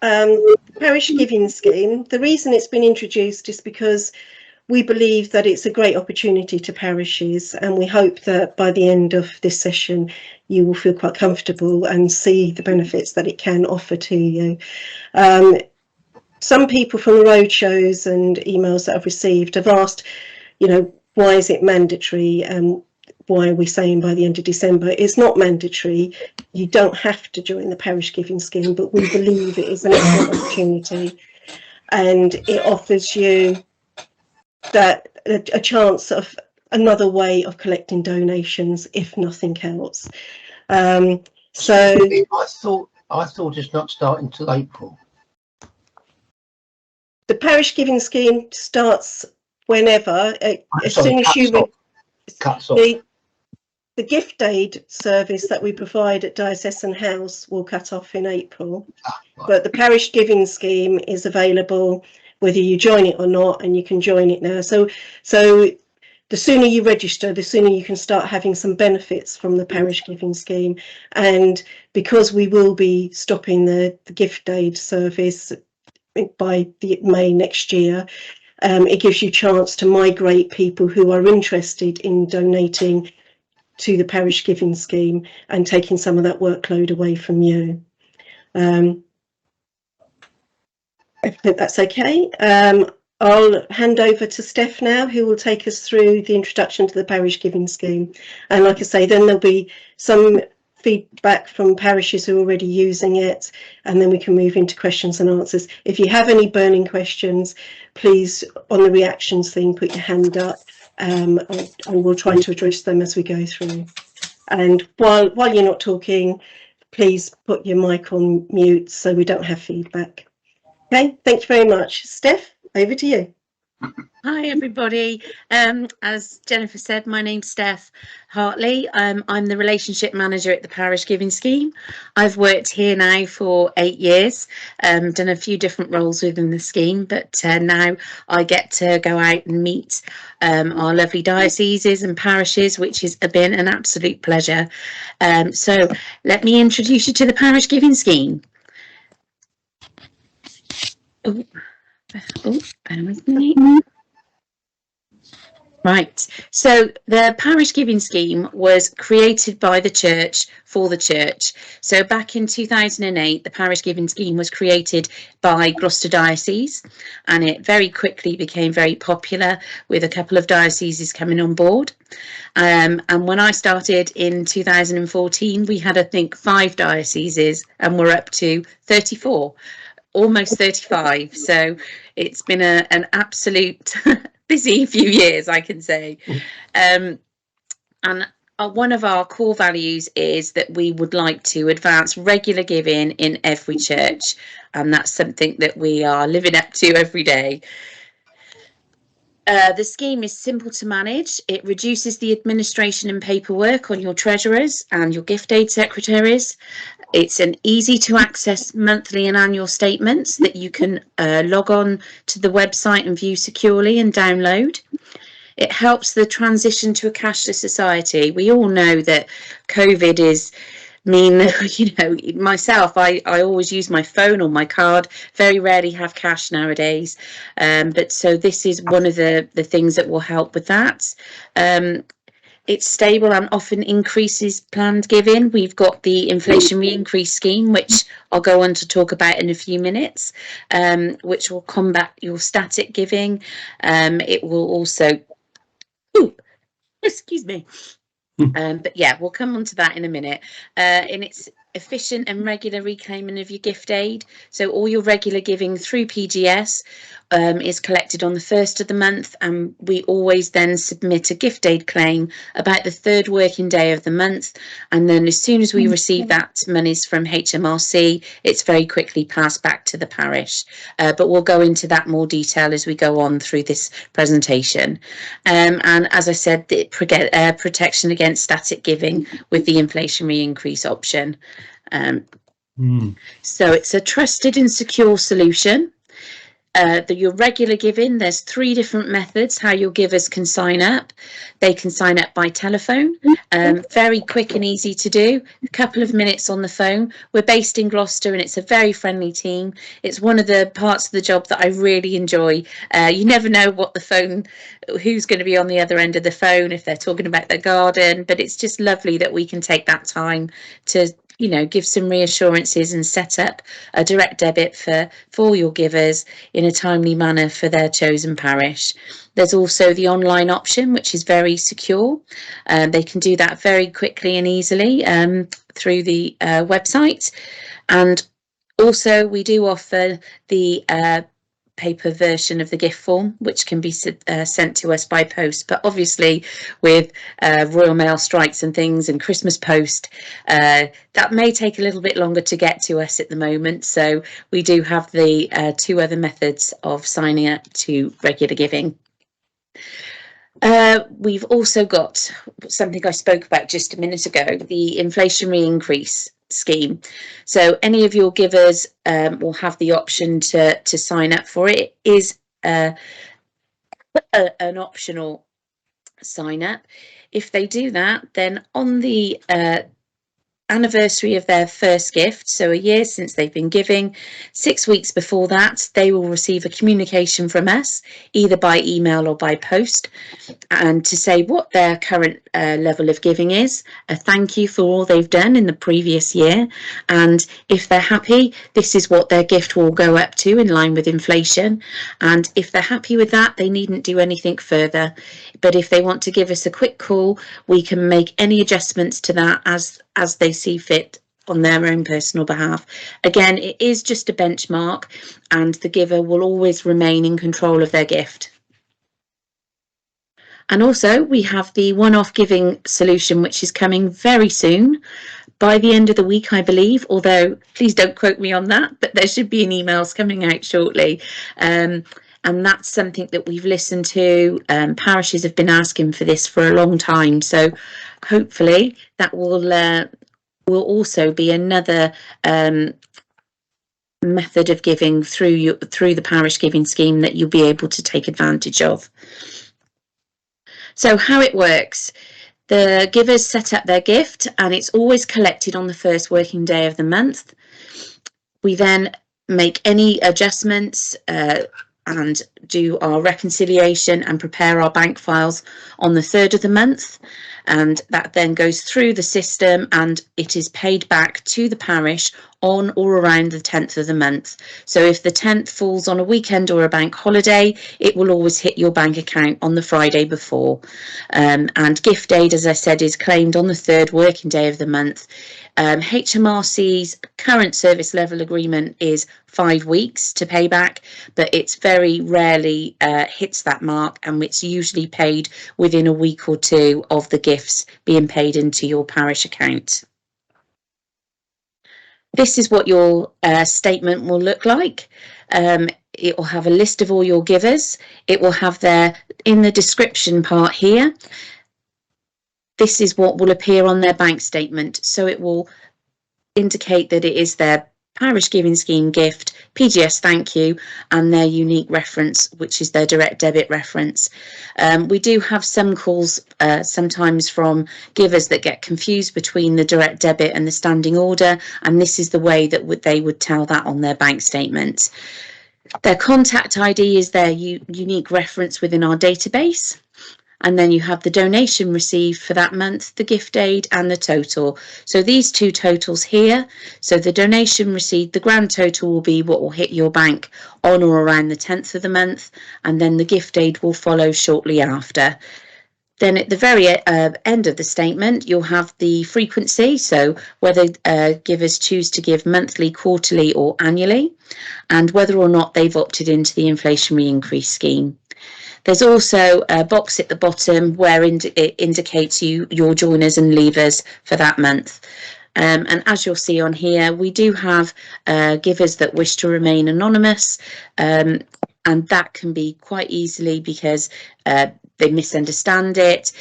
parish giving scheme, the reason it's been introduced is because we believe that it's a great opportunity to parishes, and we hope that by the end of this session you will feel quite comfortable and see the benefits that it can offer to you. Some people from the roadshows and emails that I've received have asked, why is it mandatory, and why are we saying by the end of December? It's not mandatory. You don't have to join the parish giving scheme, but we believe it is an excellent opportunity, and it offers you that a chance of another way of collecting donations, if nothing else. So I thought it's not starting till April. The parish giving scheme starts whenever, as soon as you cuts off. The gift aid service that we provide at Diocesan House will cut off in April, Right. but the parish giving scheme is available whether you join it or not, and you can join it now. So the sooner you register, the sooner you can start having some benefits from the parish giving scheme. And because we will be stopping the gift aid service by May next year, it gives you a chance to migrate people who are interested in donating to the parish giving scheme and taking some of that workload away from you. I think that's okay. I'll hand over to Steph now, who will take us through the introduction to the parish giving scheme. And like I say, then there'll be some feedback from parishes who are already using it, and then we can move into questions and answers. If you have any burning questions, please, on the reactions thing, put your hand up, and we'll try to address them as we go through. And while you're not talking, please put your mic on mute so we don't have feedback. Okay, thank you very much. Steph, over to you. Hi everybody. As Jennifer said, my name's Steph Hartley. I'm the relationship manager at the parish giving scheme. I've worked here now for 8 years, done a few different roles within the scheme, but now I get to go out and meet our lovely dioceses and parishes, which has been an absolute pleasure. So let me introduce you to the parish giving scheme. Oh, bear with me. Right, so the parish giving scheme was created by the church for the church. So back in 2008, the parish giving scheme was created by Gloucester Diocese, and it very quickly became very popular with a couple of dioceses coming on board. And when I started in 2014, we had, I think, 5 dioceses, and we're up to 34, almost 35. So it's been an absolute busy few years, I can say. And one of our core values is that we would like to advance regular giving in every church, and that's something that we are living up to every day. The scheme is simple to manage. It reduces the administration and paperwork on your treasurers and your gift aid secretaries. It's an easy to access monthly and annual statements that you can log on to the website and view securely and download. It helps the transition to a cashless society. We all know that COVID myself, I always use my phone or my card, very rarely have cash nowadays. But so this is one of the things that will help with that. It's stable and often increases planned giving. We've got the inflation re-increase scheme, which I'll go on to talk about in a few minutes, which will combat your static giving. It will also, excuse me. But yeah, we'll come on to that in a minute. And it's efficient and regular reclaiming of your gift aid. So all your regular giving through PGS is collected on the 1st of the month, and we always then submit a gift aid claim about the 3rd working day of the month, and then as soon as we receive that monies from HMRC, it's very quickly passed back to the parish. But we'll go into that more detail as we go on through this presentation. And as I said, the protection against static giving with the inflation re-increase option. So it's a trusted and secure solution. Your regular giving, there's 3 different methods how your givers can sign up. They can sign up by telephone, very quick and easy to do, a couple of minutes on the phone. We're based in Gloucester and it's a very friendly team. It's one of the parts of the job that I really enjoy. You never know who's going to be on the other end of the phone, if they're talking about their garden, but it's just lovely that we can take that time to give some reassurances and set up a direct debit for your givers in a timely manner for their chosen parish. There's also the online option, which is very secure. They can do that very quickly and easily through the website. And also we do offer the paper version of the gift form, which can be sent to us by post, but obviously with Royal Mail strikes and things and Christmas post, that may take a little bit longer to get to us at the moment. So we do have the 2 other methods of signing up to regular giving. We've also got something I spoke about just a minute ago, the inflationary increase scheme. So any of your givers will have the option to sign up for it. It is an optional sign up. If they do that, then on the anniversary of their first gift, so a year since they've been giving, 6 weeks before that, they will receive a communication from us, either by email or by post, and to say what their current level of giving is, a thank you for all they've done in the previous year, and if they're happy, this is what their gift will go up to in line with inflation. And if they're happy with that, they needn't do anything further. But if they want to give us a quick call, we can make any adjustments to that as they see fit on their own personal behalf. Again, it is just a benchmark, and the giver will always remain in control of their gift. And also we have the one-off giving solution, which is coming very soon, by the end of the week, I believe, although please don't quote me on that, but there should be an emails coming out shortly. And that's something that we've listened to. Parishes have been asking for this for a long time, so hopefully that will also be another method of giving through the parish giving scheme that you'll be able to take advantage of. So how it works: the givers set up their gift and it's always collected on the first working day of the month. We then make any adjustments and do our reconciliation and prepare our bank files on the 3rd of the month, and that then goes through the system and it is paid back to the parish on or around the 10th of the month. So if the 10th falls on a weekend or a bank holiday, it will always hit your bank account on the Friday before. And gift aid, as I said, is claimed on the 3rd working day of the month. HMRC's current service level agreement is 5 weeks to pay back, but it's very rarely hits that mark, and it's usually paid within a week or 2 of the gifts being paid into your parish account. This is what your statement will look like. It will have a list of all your givers. It will have in the description part here, this is what will appear on their bank statement. So it will indicate that it is their parish giving scheme gift, PGS thank you, and their unique reference, which is their direct debit reference. We do have some calls sometimes from givers that get confused between the direct debit and the standing order, and this is the way that they would tell that on their bank statement. Their contact ID is their unique reference within our database. And then you have the donation received for that month, the gift aid and the total. So these 2 totals here, so the donation received, the grand total will be what will hit your bank on or around the 10th of the month, and then the gift aid will follow shortly after. Then at the very end of the statement, you'll have the frequency, so whether givers choose to give monthly, quarterly or annually, and whether or not they've opted into the inflationary increase scheme. There's also a box at the bottom where it indicates your joiners and leavers for that month. And as you'll see on here, we do have givers that wish to remain anonymous, and that can be quite easily because they misunderstand it,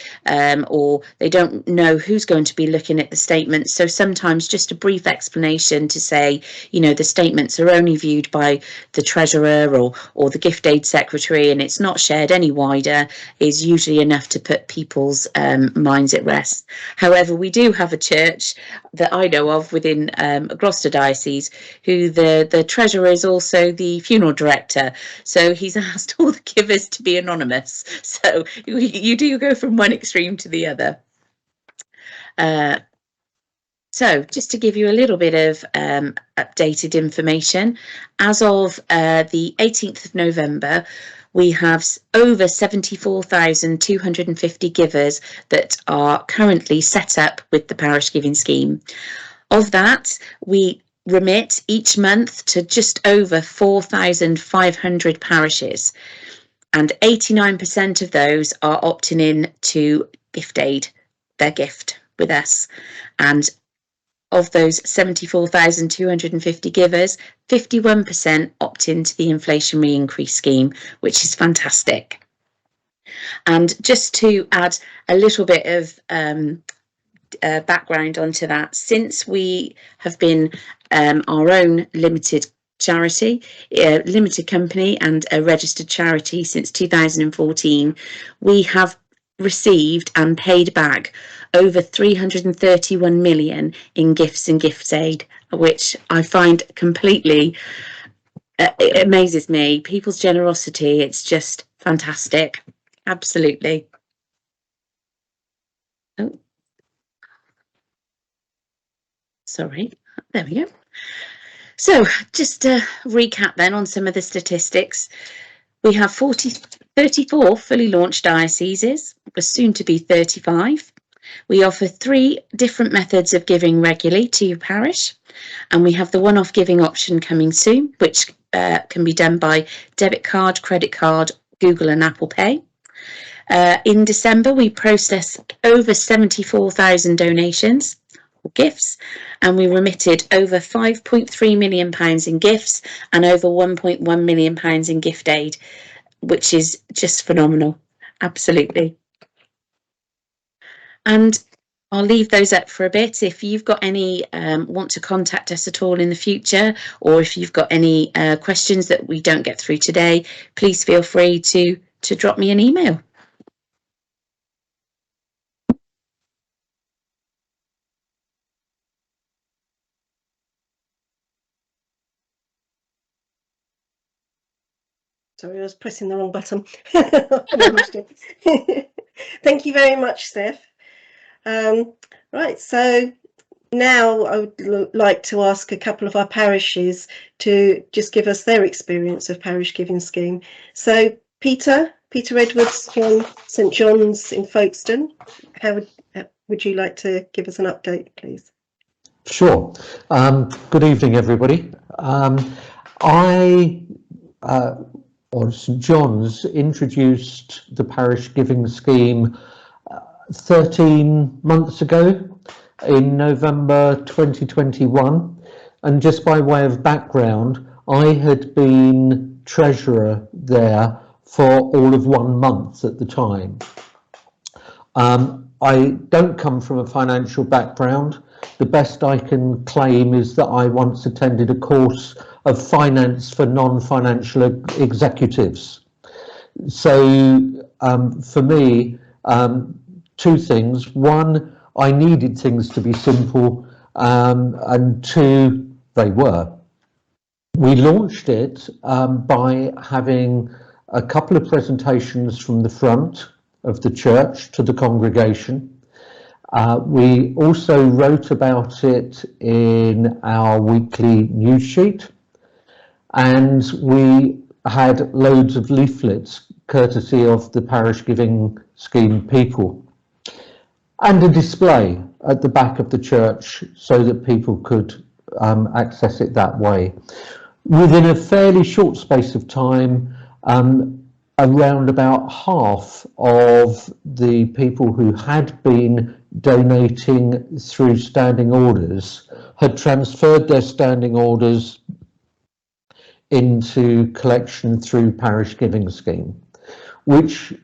or they don't know who's going to be looking at the statements. So sometimes just a brief explanation to say, you know, the statements are only viewed by the treasurer or the gift aid secretary, and it's not shared any wider, is usually enough to put people's minds at rest. However, we do have a church that I know of within Gloucester Diocese who the treasurer is also the funeral director, so he's asked all the givers to be anonymous. So you do go from one extreme to the other. So just to give you a little bit of updated information, as of the 18th of November, we have over 74,250 givers that are currently set up with the parish giving scheme. Of that, we remit each month to just over 4,500 parishes, and 89% of those are opting in to gift aid, their gift with us. And of those 74,250 givers, 51% opt into the inflationary increase scheme, which is fantastic. And just to add a little bit of background onto that, since we have been our own limited charity, limited company and a registered charity since 2014, we have received and paid back over 331 million in gifts and gift aid, which I find completely, it amazes me. People's generosity, it's just fantastic. Absolutely. Oh, sorry, there we go. So just to recap then on some of the statistics, we have 34 fully launched dioceses, we're soon to be 35. We offer 3 different methods of giving regularly to your parish, and we have the one-off giving option coming soon, which can be done by debit card, credit card, Google and Apple Pay. In December, we processed over 74,000 donations or gifts, and we remitted over £5.3 million in gifts and over £1.1 million in gift aid, which is just phenomenal. Absolutely. And I'll leave those up for a bit. If you've got any, want to contact us at all in the future, or if you've got any questions that we don't get through today, please feel free to drop me an email. Sorry, I was pressing the wrong button. Thank you very much, Steph. Right, so now I would like to ask a couple of our parishes to just give us their experience of parish giving scheme. So Peter Edwards from St John's in Folkestone, how would you like to give us an update, please? Sure. Good evening, everybody. Or St John's introduced the parish giving scheme 13 months ago in November 2021, and just by way of background, I had been treasurer there for all of 1 month at the time. I don't come from a financial background. The best I can claim is that I once attended a course of finance for non-financial executives. So for me, 2 things. 1, I needed things to be simple, and 2, they were. We launched it by having a couple of presentations from the front of the church to the congregation. We also wrote about it in our weekly news sheet, and we had loads of leaflets courtesy of the parish giving scheme people, and a display at the back of the church so that people could access it that way. Within a fairly short space of time, around about half of the people who had been donating through standing orders had transferred their standing orders into collection through parish giving scheme, which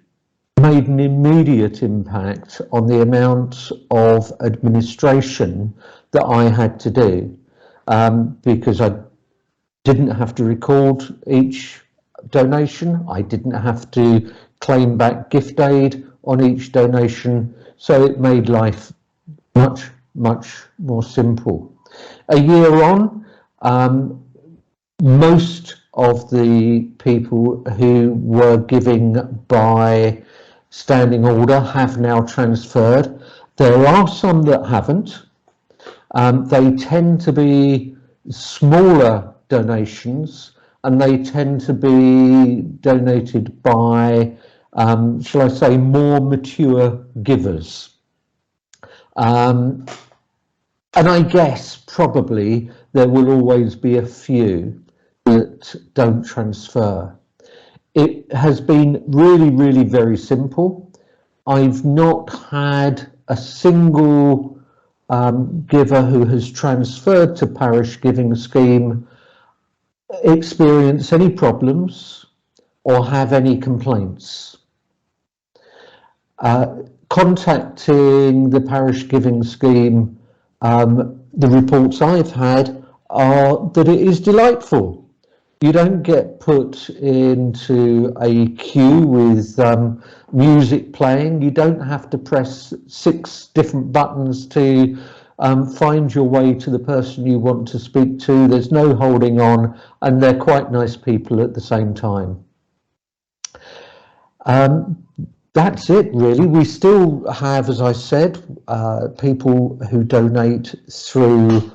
made an immediate impact on the amount of administration that I had to do, because I didn't have to record each donation. I didn't have to claim back gift aid on each donation. So it made life much, much more simple. A year on, most of the people who were giving by standing order have now transferred. There are some that haven't. They tend to be smaller donations, and they tend to be donated by, shall I say, more mature givers. And I guess probably there will always be a few that don't transfer. It has been really, really very simple. I've not had a single giver who has transferred to parish giving scheme experience any problems or have any complaints. Contacting the parish giving scheme, the reports I've had are that it is delightful. You don't get put into a queue with music playing. You don't have to press 6 different buttons to find your way to the person you want to speak to. There's no holding on, and they're quite nice people at the same time. That's it, really. We still have, as I said, people who donate through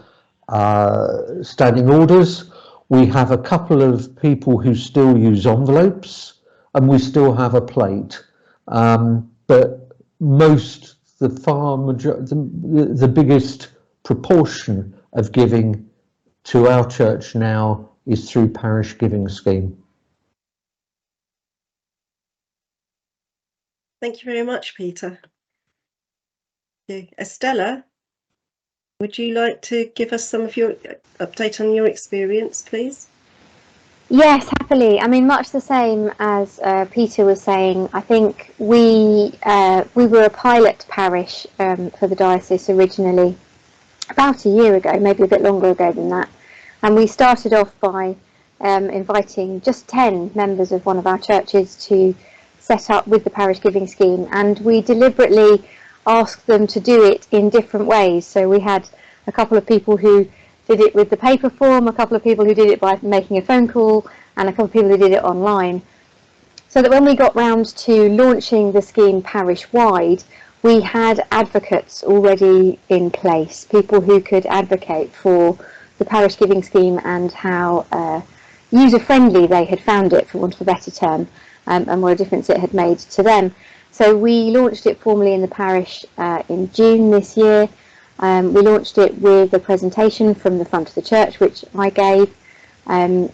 standing orders. We have a couple of people who still use envelopes, and we still have a plate. But the biggest proportion of giving to our church now is through parish giving scheme. Thank you very much, Peter. Estella, would you like to give us some of your update on your experience, please? Yes, happily. I mean, much the same as Peter was saying. I think we were a pilot parish for the diocese originally, about a year ago, maybe a bit longer ago than that. And we started off by inviting just 10 members of one of our churches to set up with the parish giving scheme, and we deliberately asked them to do it in different ways. So we had a couple of people who did it with the paper form, a couple of people who did it by making a phone call, and a couple of people who did it online. So that when we got round to launching the scheme parish-wide, we had advocates already in place, people who could advocate for the parish giving scheme and how user-friendly they had found it, for want of a better term, and what a difference it had made to them. So we launched it formally in the parish in June this year. We launched it with a presentation from the front of the church, which I gave, and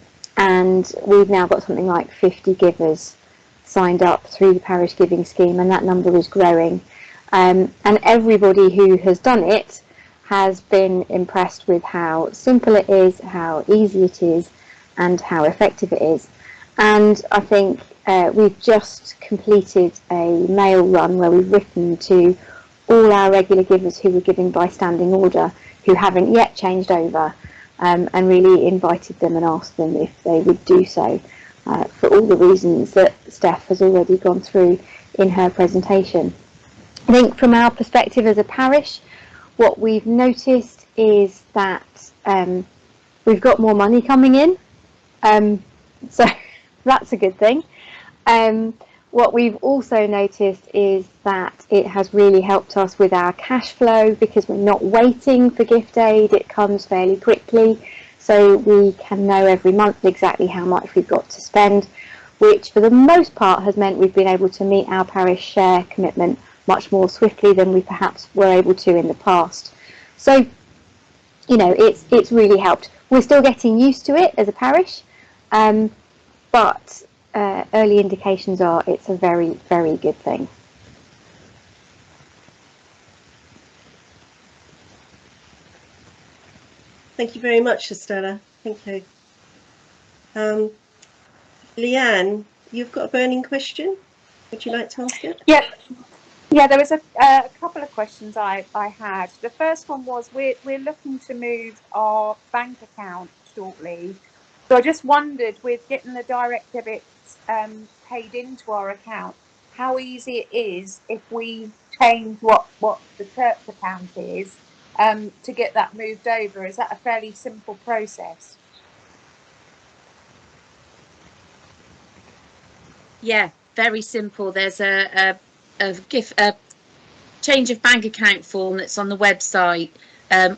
we've now got something like 50 givers signed up through the parish giving scheme, and that number is growing. And everybody who has done it has been impressed with how simple it is, how easy it is, and how effective it is. And I think we've just completed a mail run where we've written to all our regular givers who were giving by standing order, who haven't yet changed over, and really invited them and asked them if they would do so, for all the reasons that Steph has already gone through in her presentation. I think from our perspective as a parish, what we've noticed is that we've got more money coming in, so that's a good thing. What we've also noticed is that it has really helped us with our cash flow, because we're not waiting for gift aid, it comes fairly quickly, so we can know every month exactly how much we've got to spend, which for the most part has meant we've been able to meet our parish share commitment much more swiftly than we perhaps were able to in the past. So, you know, it's really helped. We're still getting used to it as a parish, but early indications are it's a very, very good thing. Thank you very much, Estella. Thank you. Leanne, you've got a burning question? Would you like to ask it? Yeah, there was a couple of questions I had. The first one was we're looking to move our bank account shortly. So I just wondered, with getting the direct debits paid into our account, how easy it is if we change what the church account is to get that moved over. Is that a fairly simple process? Yeah, very simple. There's a change of bank account form that's on the website.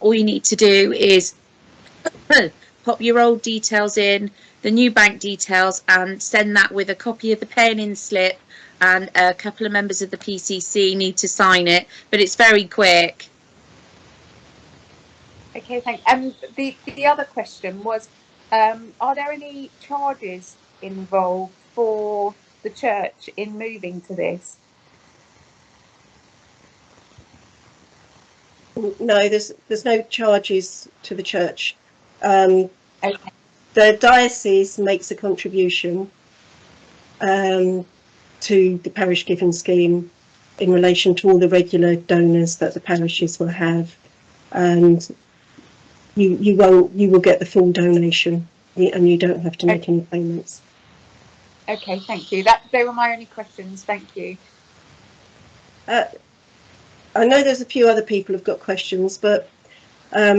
All you need to do is pop your old details in, the new bank details, and send that with a copy of the pay-in slip, and a couple of members of the PCC need to sign it, but it's very quick. Okay, thanks. And the other question was, are there any charges involved for the church in moving to this? No, there's no charges to the church. Okay. The diocese makes a contribution to the parish giving scheme in relation to all the regular donors that the parishes will have, and you will get the full donation, and you don't have to make any payments. Okay, thank you. They were my only questions. Thank you. I know there's a few other people who've got questions, but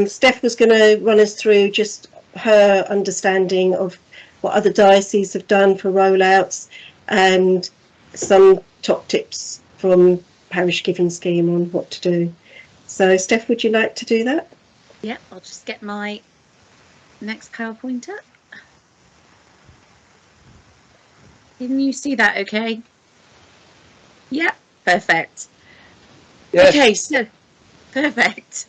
Steph was going to run us through just her understanding of what other dioceses have done for rollouts and some top tips from parish giving scheme on what to do. So Steph, would you like to do that? Yeah, I'll just get my next PowerPoint up. Can you see that okay? Yeah, perfect. Yes. Okay, so perfect.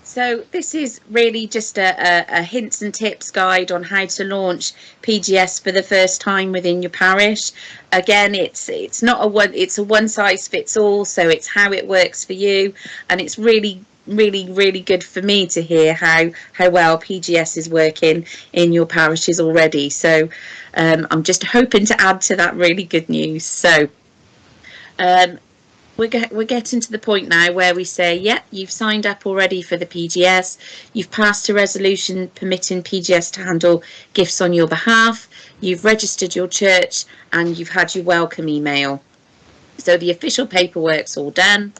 So this is really just a hints and tips guide on how to launch PGS for the first time within your parish. Again, it's not a one size fits all, so it's how it works for you, and it's really good for me to hear how well PGS is working in your parishes already. So I'm just hoping to add to that really good news. So we're getting to the point now where we say, yeah, you've signed up already for the PGS, you've passed a resolution permitting PGS to handle gifts on your behalf, you've registered your church, and you've had your welcome email. So the official paperwork's all done,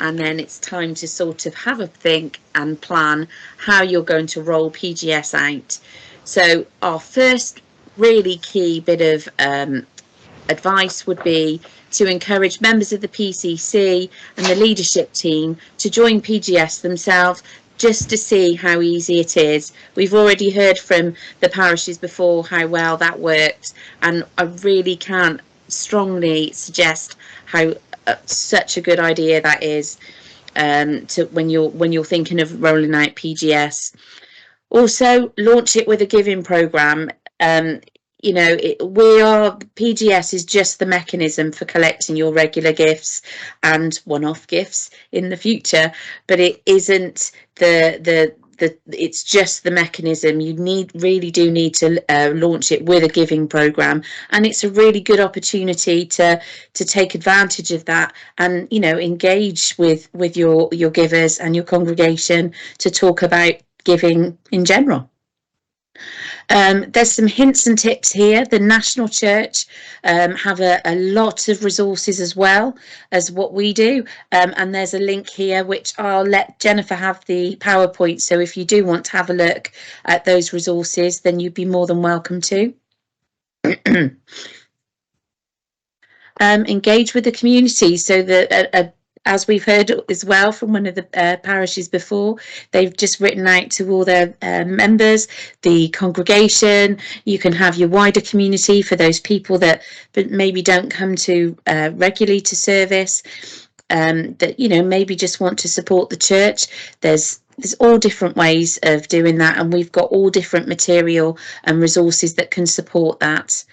and then it's time to sort of have a think and plan how you're going to roll PGS out. So our first really key bit of advice would be to encourage members of the PCC and the leadership team to join PGS themselves, just to see how easy it is. We've already heard from the parishes before how well that worked, and I really can't strongly suggest how such a good idea that is to when you're thinking of rolling out PGS. Also, launch it with a giving program. PGS is just the mechanism for collecting your regular gifts and one-off gifts in the future, but it isn't it's just the mechanism. You really do need to launch it with a giving program, and it's a really good opportunity to take advantage of that and engage with your givers and your congregation to talk about giving in general. There's some hints and tips here. The National Church have a lot of resources as well as what we do, and there's a link here which I'll let Jennifer have the PowerPoint, so if you do want to have a look at those resources, then you'd be more than welcome to. Engage with the community, so that as we've heard as well from one of the parishes before, they've just written out to all their members, the congregation. You can have your wider community for those people that maybe don't come to regularly to service, that maybe just want to support the church. There's all different ways of doing that, and we've got all different material and resources that can support that.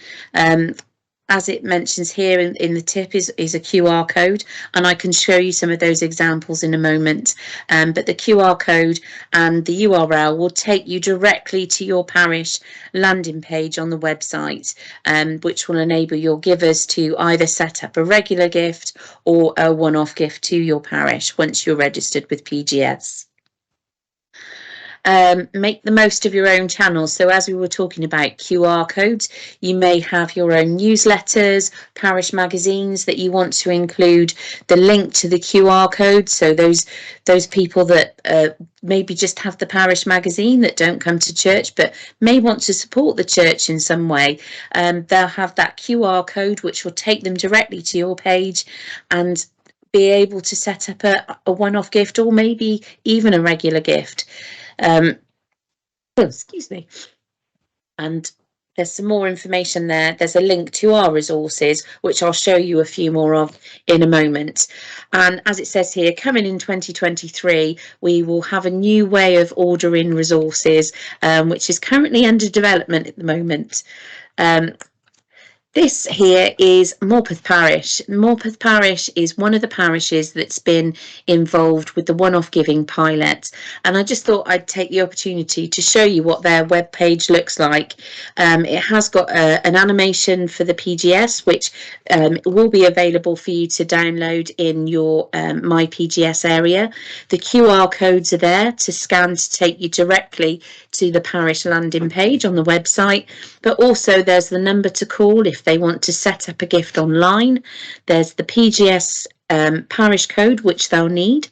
as it mentions here in the tip, is a QR code, and I can show you some of those examples in a moment. But the QR code and the URL will take you directly to your parish landing page on the website, which will enable your givers to either set up a regular gift or a one-off gift to your parish once you're registered with PGS. Make the most of your own channels. So as we were talking about QR codes, you may have your own newsletters, parish magazines that you want to include the link to the QR code. So those people that maybe just have the parish magazine that don't come to church but may want to support the church in some way, they'll have that QR code which will take them directly to your page and be able to set up a one-off gift or maybe even a regular gift. Excuse me. And there's some more information there. There's a link to our resources, which I'll show you a few more of in a moment. And as it says here, coming in 2023, we will have a new way of ordering resources, which is currently under development at the moment. This here is Morpeth Parish. Morpeth Parish is one of the parishes that's been involved with the one-off giving pilot, and I just thought I'd take the opportunity to show you what their webpage looks like. It has got an animation for the PGS, which will be available for you to download in your My PGS area. The QR codes are there to scan to take you directly to the parish landing page on the website, but also there's the number to call if they want to set up a gift online. There's the PGS parish code which they'll need,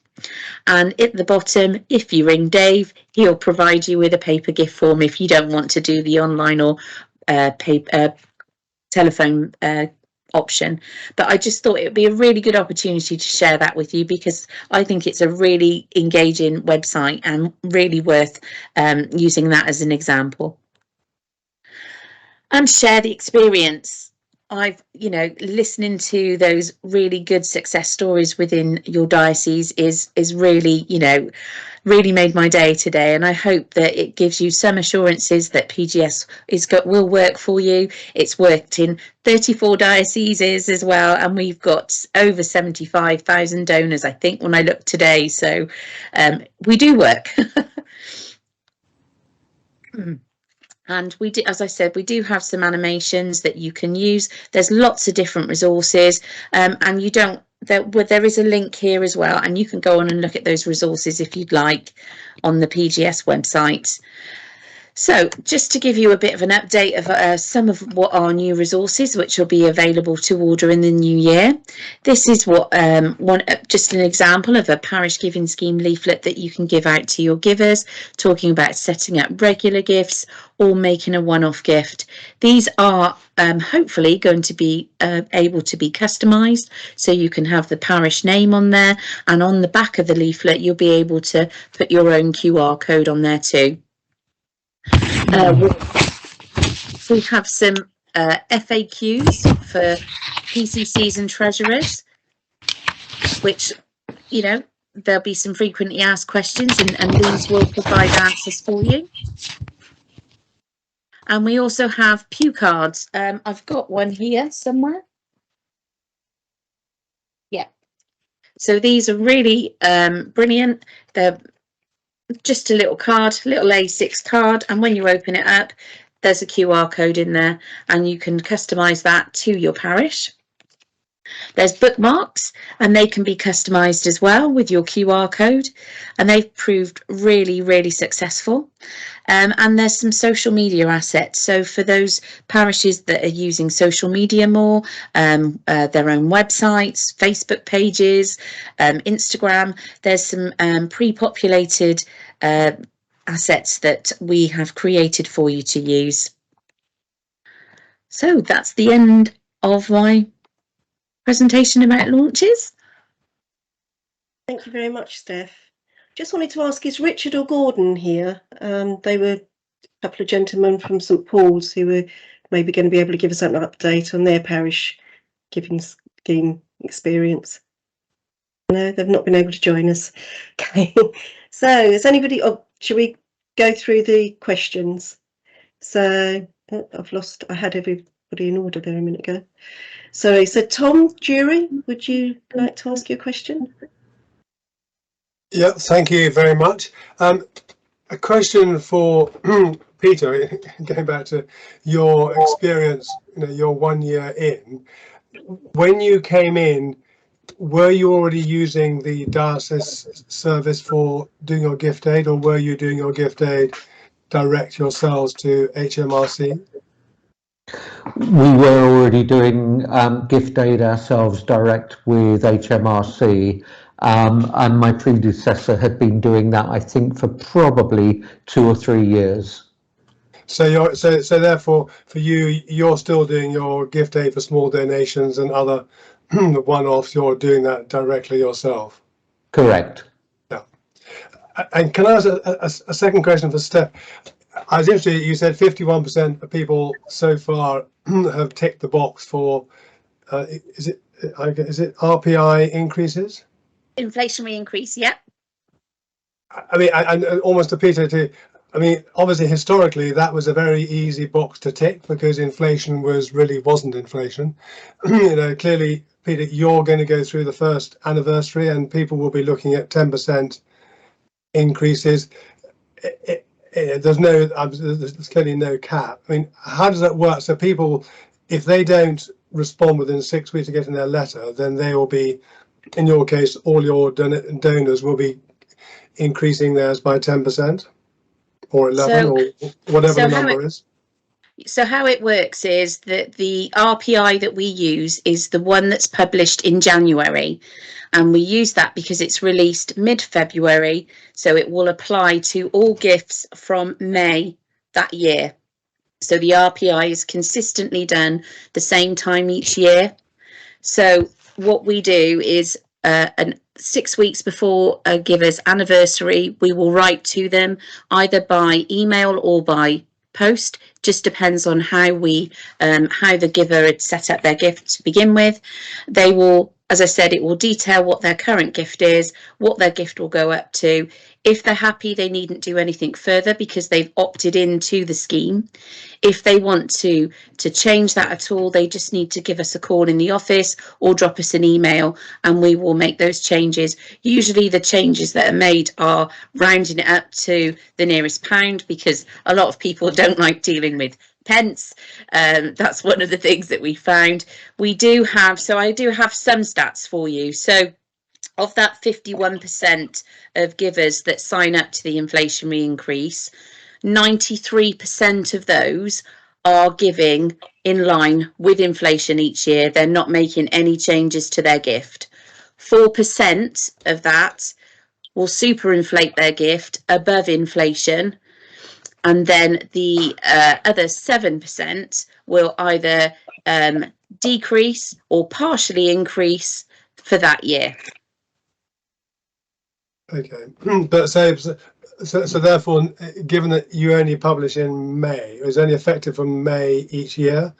and at the bottom, if you ring Dave, he'll provide you with a paper gift form if you don't want to do the online or telephone option. But I just thought it would be a really good opportunity to share that with you, because I think it's a really engaging website and really worth using that as an example. And share the experience. I've, listening to those really good success stories within your diocese is really, really made my day today. And I hope that it gives you some assurances that PGS will work for you. It's worked in 34 dioceses as well. And we've got over 75,000 donors, I think, when I looked today. So we do work. And we do, as I said, we do have some animations that you can use. There's lots of different resources, and there is a link here as well, and you can go on and look at those resources if you'd like on the PGS website. So just to give you a bit of an update of some of what are new resources which will be available to order in the new year. This is what just an example of a parish giving scheme leaflet that you can give out to your givers, talking about setting up regular gifts or making a one-off gift. These are hopefully going to be able to be customised, so you can have the parish name on there, and on the back of the leaflet you'll be able to put your own QR code on there too. We have some FAQs for PCCs and treasurers, which, there'll be some frequently asked questions, and these will provide answers for you. And we also have pew cards. I've got one here somewhere. Yeah. So these are really brilliant. They're just a little card, little A6 card, and when you open it up, there's a QR code in there, and you can customize that to your parish. There's bookmarks, and they can be customized as well with your QR code, and they've proved really, really successful. And there's some social media assets. So for those parishes that are using social media more, their own websites, Facebook pages, Instagram, there's some pre-populated assets that we have created for you to use. So that's the end of my presentation about launches. Thank you very much, Steph. Just wanted to ask, is Richard or Gordon here? They were a couple of gentlemen from St Paul's who were maybe going to be able to give us an update on their parish giving scheme experience. No, they've not been able to join us. Okay, so is anybody, should we go through the questions? So I had everybody in order there a minute ago. Sorry, so Tom Jury, would you like to ask your question? Yeah, thank you very much. A question for Peter, going back to your experience, your 1 year in. When you came in, were you already using the diocese service for doing your gift aid, or were you doing your gift aid direct yourselves to HMRC? We were already doing gift aid ourselves direct with HMRC, and my predecessor had been doing that, I think, for probably 2 or 3 years. So therefore, for you, you're still doing your gift aid for small donations and other one-offs. You're doing that directly yourself. Correct. Yeah. And can I ask a second question for Steph? I was interested. You said 51% of people so far have ticked the box for. Is it RPI increases? Inflationary increase, yeah. I mean, and almost to Peter too. I mean, obviously, historically, that was a very easy box to tick because inflation wasn't inflation. Clearly, Peter, you're going to go through the first anniversary, and people will be looking at 10% increases. There's clearly no cap. I mean, how does that work? So people, if they don't respond within 6 weeks of getting their letter, then they will be, in your case, all your donors will be increasing theirs by 10%. Or 11, or whatever the number is. So how it works is that the RPI that we use is the one that's published in January, and we use that because it's released mid-February, so it will apply to all gifts from May that year. So the RPI is consistently done the same time each year. So what we do is 6 weeks before a giver's anniversary, we will write to them either by email or by post. Just depends on how the giver had set up their gift to begin with. They will, as I said, it will detail what their current gift is, what their gift will go up to. If they're happy, they needn't do anything further because they've opted into the scheme. If they want to change that at all, they just need to give us a call in the office or drop us an email, and we will make those changes. Usually the changes that are made are rounding it up to the nearest pound, because a lot of people don't like dealing with pence. That's one of the things that we found. I do have some stats for you. So of that 51% of givers that sign up to the inflationary increase, 93% of those are giving in line with inflation each year. They're not making any changes to their gift. 4% of that will superinflate their gift above inflation. And then the other 7% will either decrease or partially increase for that year. Okay, but so therefore, given that you only publish in May, it was only effective from May each year,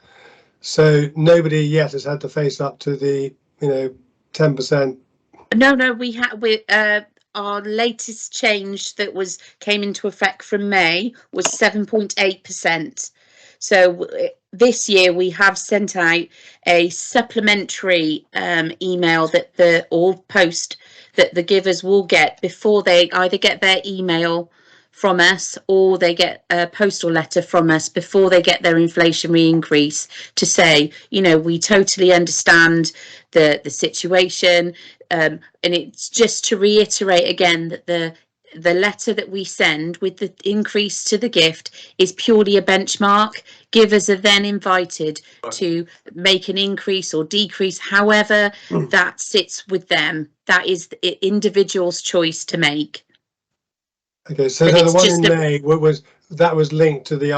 so nobody yet has had to face up to the 10%. No, we our latest change that came into effect from May was 7.8%. So this year we have sent out a supplementary email post that the givers will get before they either get their email from us or they get a postal letter from us before they get their inflationary increase, to say, we totally understand the situation, and it's just to reiterate again that the letter that we send with the increase to the gift is purely a benchmark. Givers are then invited to make an increase or decrease, however that sits with them. That is the individual's choice to make. Okay, so the one in May was linked to the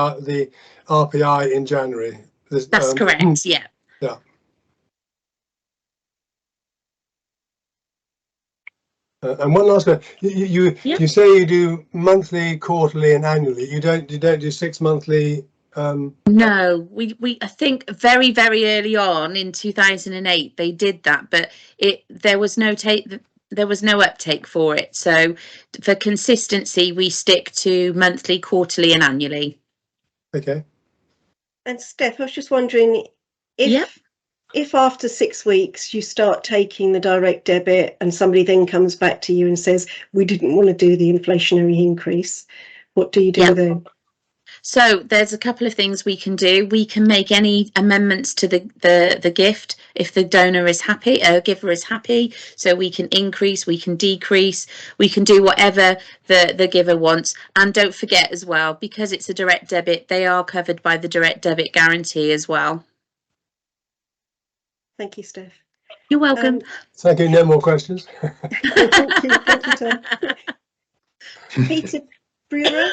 RPI in January. That's correct. Yeah. Yeah. And one last question. You say you do monthly, quarterly, and annually. You don't do 6 monthly. No, we I think very, very early on in 2008 they did that, but there was no uptake for it. So for consistency, we stick to monthly, quarterly, and annually. Okay. And Steph, I was just wondering if Yep. if after 6 weeks you start taking the direct debit and somebody then comes back to you and says, we didn't want to do the inflationary increase, what do you do Yep. then? So there's a couple of things we can do. We can make any amendments to the gift if the donor is happy, giver is happy. So we can increase, we can decrease, we can do whatever the giver wants. And don't forget as well, because it's a direct debit, they are covered by the direct debit guarantee as well. Thank you, Steph. You're welcome. Thank you. No more questions. Thank you, Tom. Peter Brewer,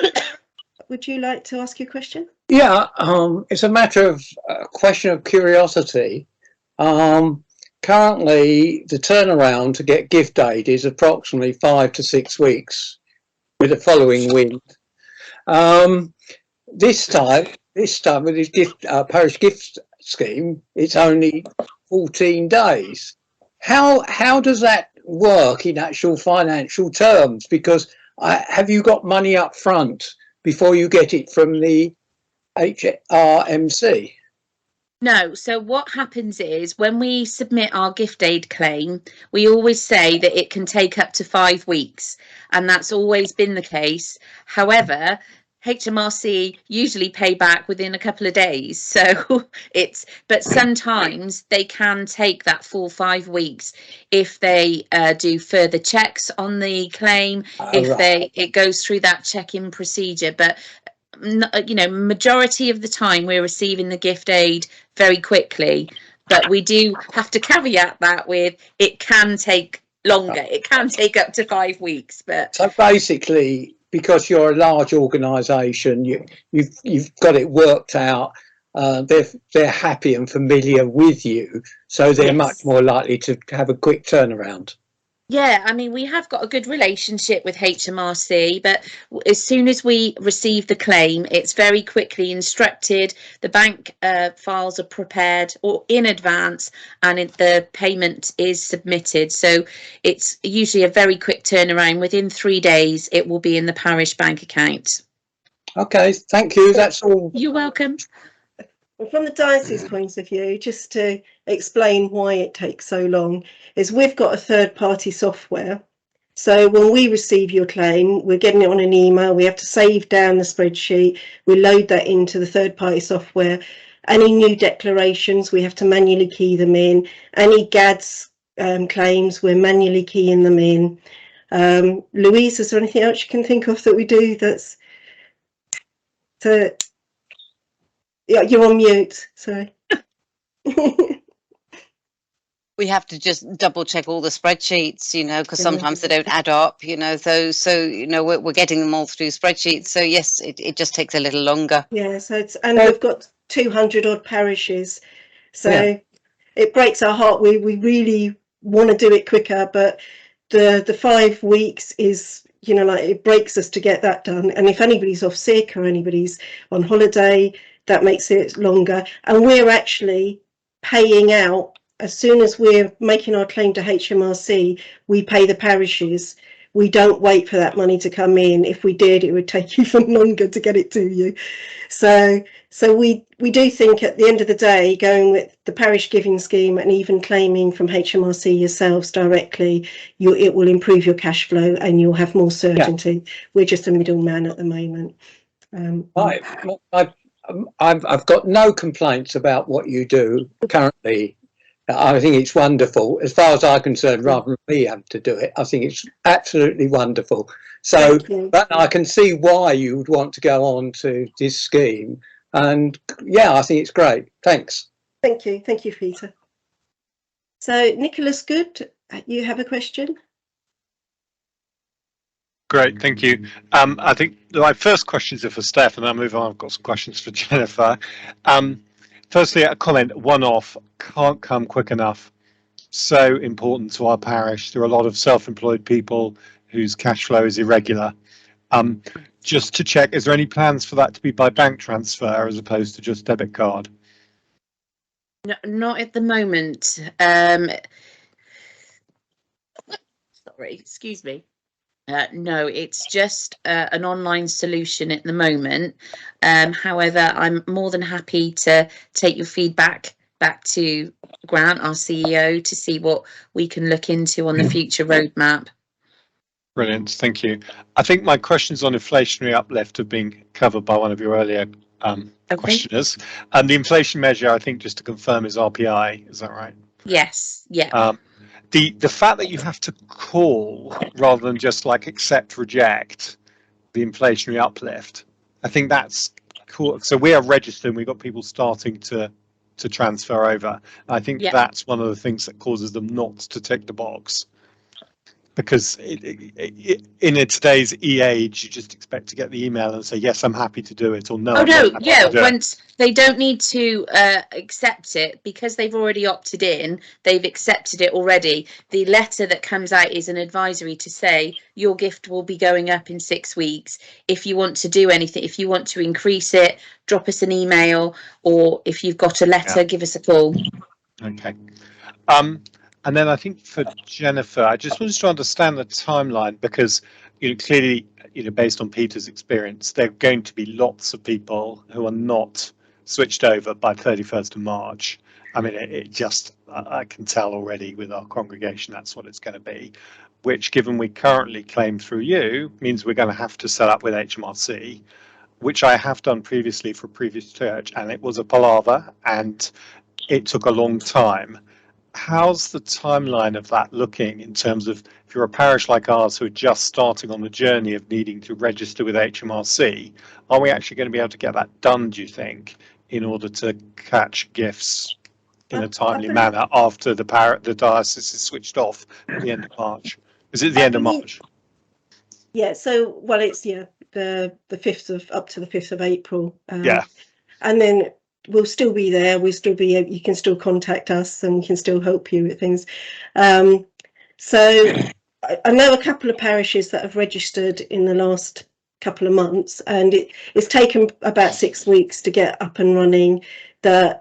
would you like to ask your question? Yeah, it's a matter of question of curiosity. Currently, the turnaround to get gift aid is approximately 5 to 6 weeks with the following wind. This time with this parish gift scheme, it's only 14 days. How does that work in actual financial terms? Because have you got money up front before you get it from the HRMC? No, so what happens is when we submit our gift aid claim, we always say that it can take up to 5 weeks, and that's always been the case. However, HMRC usually pay back within a couple of days. So but sometimes they can take that full 5 weeks if they do further checks on the claim, it goes through that check-in procedure. But you know, majority of the time we're receiving the gift aid very quickly, but we do have to caveat that with it can take longer. It can take up to 5 weeks. But so basically, because you're a large organisation, you've got it worked out. They're happy and familiar with you, so they're much more likely to have a quick turnaround. yeah, I mean, we have got a good relationship with HMRC, but as soon as we receive the claim, it's very quickly instructed. The bank files are prepared or in advance, and the payment is submitted. So it's usually a very quick turnaround. Within 3 days, it will be in the parish bank account. Okay, thank you. That's all. You're welcome. Well, from the diocese point of view, just to explain why it takes so long, is we've got a third-party software. So when we receive your claim, we're getting it on an email. We have to save down the spreadsheet. We load that into the third-party software. Any new declarations, we have to manually key them in. Any GADS claims, we're manually keying them in. Louise, is there anything else you can think of that we do that's to... Yeah, you're on mute, sorry. We have to just double check all the spreadsheets, you know, because sometimes they don't add up, you know, so you know, we're getting them all through spreadsheets. So yes, it just takes a little longer. Yeah, so we've got 200 odd parishes, so it breaks our heart. We really want to do it quicker, but the 5 weeks is, you know, like, it breaks us to get that done. And if anybody's off sick or anybody's on holiday, that makes it longer. And we're actually paying out as soon as we're making our claim to HMRC. We pay the parishes. We don't wait for that money to come in. If we did, it would take even longer to get it to you. So we do think at the end of the day, going with the parish giving scheme and even claiming from HMRC yourselves directly, it will improve your cash flow and you'll have more certainty. Yeah. We're just a middleman at the moment. I've got no complaints about what you do currently. I think it's wonderful. As far as I'm concerned, rather than me having to do it, I think it's absolutely wonderful. So, but I can see why you would want to go on to this scheme. And yeah, I think it's great. Thanks. Thank you. Thank you, Peter. So, Nicholas Good, you have a question? Great, thank you. I think my first questions are for Steph, and then I'll move on. I've got some questions for Jennifer. Firstly, a comment, one-off, can't come quick enough. So important to our parish. There are a lot of self-employed people whose cash flow is irregular. Just to check, is there any plans for that to be by bank transfer as opposed to just debit card? No, not at the moment. Sorry, excuse me. No, it's just an online solution at the moment. However, I'm more than happy to take your feedback back to Grant, our CEO, to see what we can look into on the future roadmap. Brilliant, thank you. I think my questions on inflationary uplift have been covered by one of your earlier questioners. And the inflation measure, I think, just to confirm, is RPI. Is that right? Yes. Yeah. The fact that you have to call rather than just like accept, reject the inflationary uplift, I think that's cool. So we are registered and we've got people starting to transfer over. I think that's one of the things that causes them not to tick the box. Because in today's e-age, you just expect to get the email and say, yes, I'm happy to do it, or no. Oh, no, yeah, once they don't need to accept it because they've already opted in, they've accepted it already. The letter that comes out is an advisory to say your gift will be going up in 6 weeks. If you want to do anything, if you want to increase it, drop us an email, or if you've got a letter, give us a call. Okay. And then I think for Jennifer, I just wanted to understand the timeline because, clearly, based on Peter's experience, there are going to be lots of people who are not switched over by 31st of March. I mean, I can tell already with our congregation, that's what it's going to be, which, given we currently claim through you, means we're going to have to set up with HMRC, which I have done previously for a previous church, and it was a palaver and it took a long time. How's the timeline of that looking in terms of if you're a parish like ours who are just starting on the journey of needing to register with HMRC, are we actually going to be able to get that done, do you think, in order to catch gifts in a timely manner after the diocese is switched off at the end of March? Is it the end of March? Yeah, so, well, it's, the 5th of, up to the 5th of April. And then we'll still be there. We'll still be, you can still contact us and we can still help you with things. So I know a couple of parishes that have registered in the last couple of months, and it's taken about 6 weeks to get up and running. I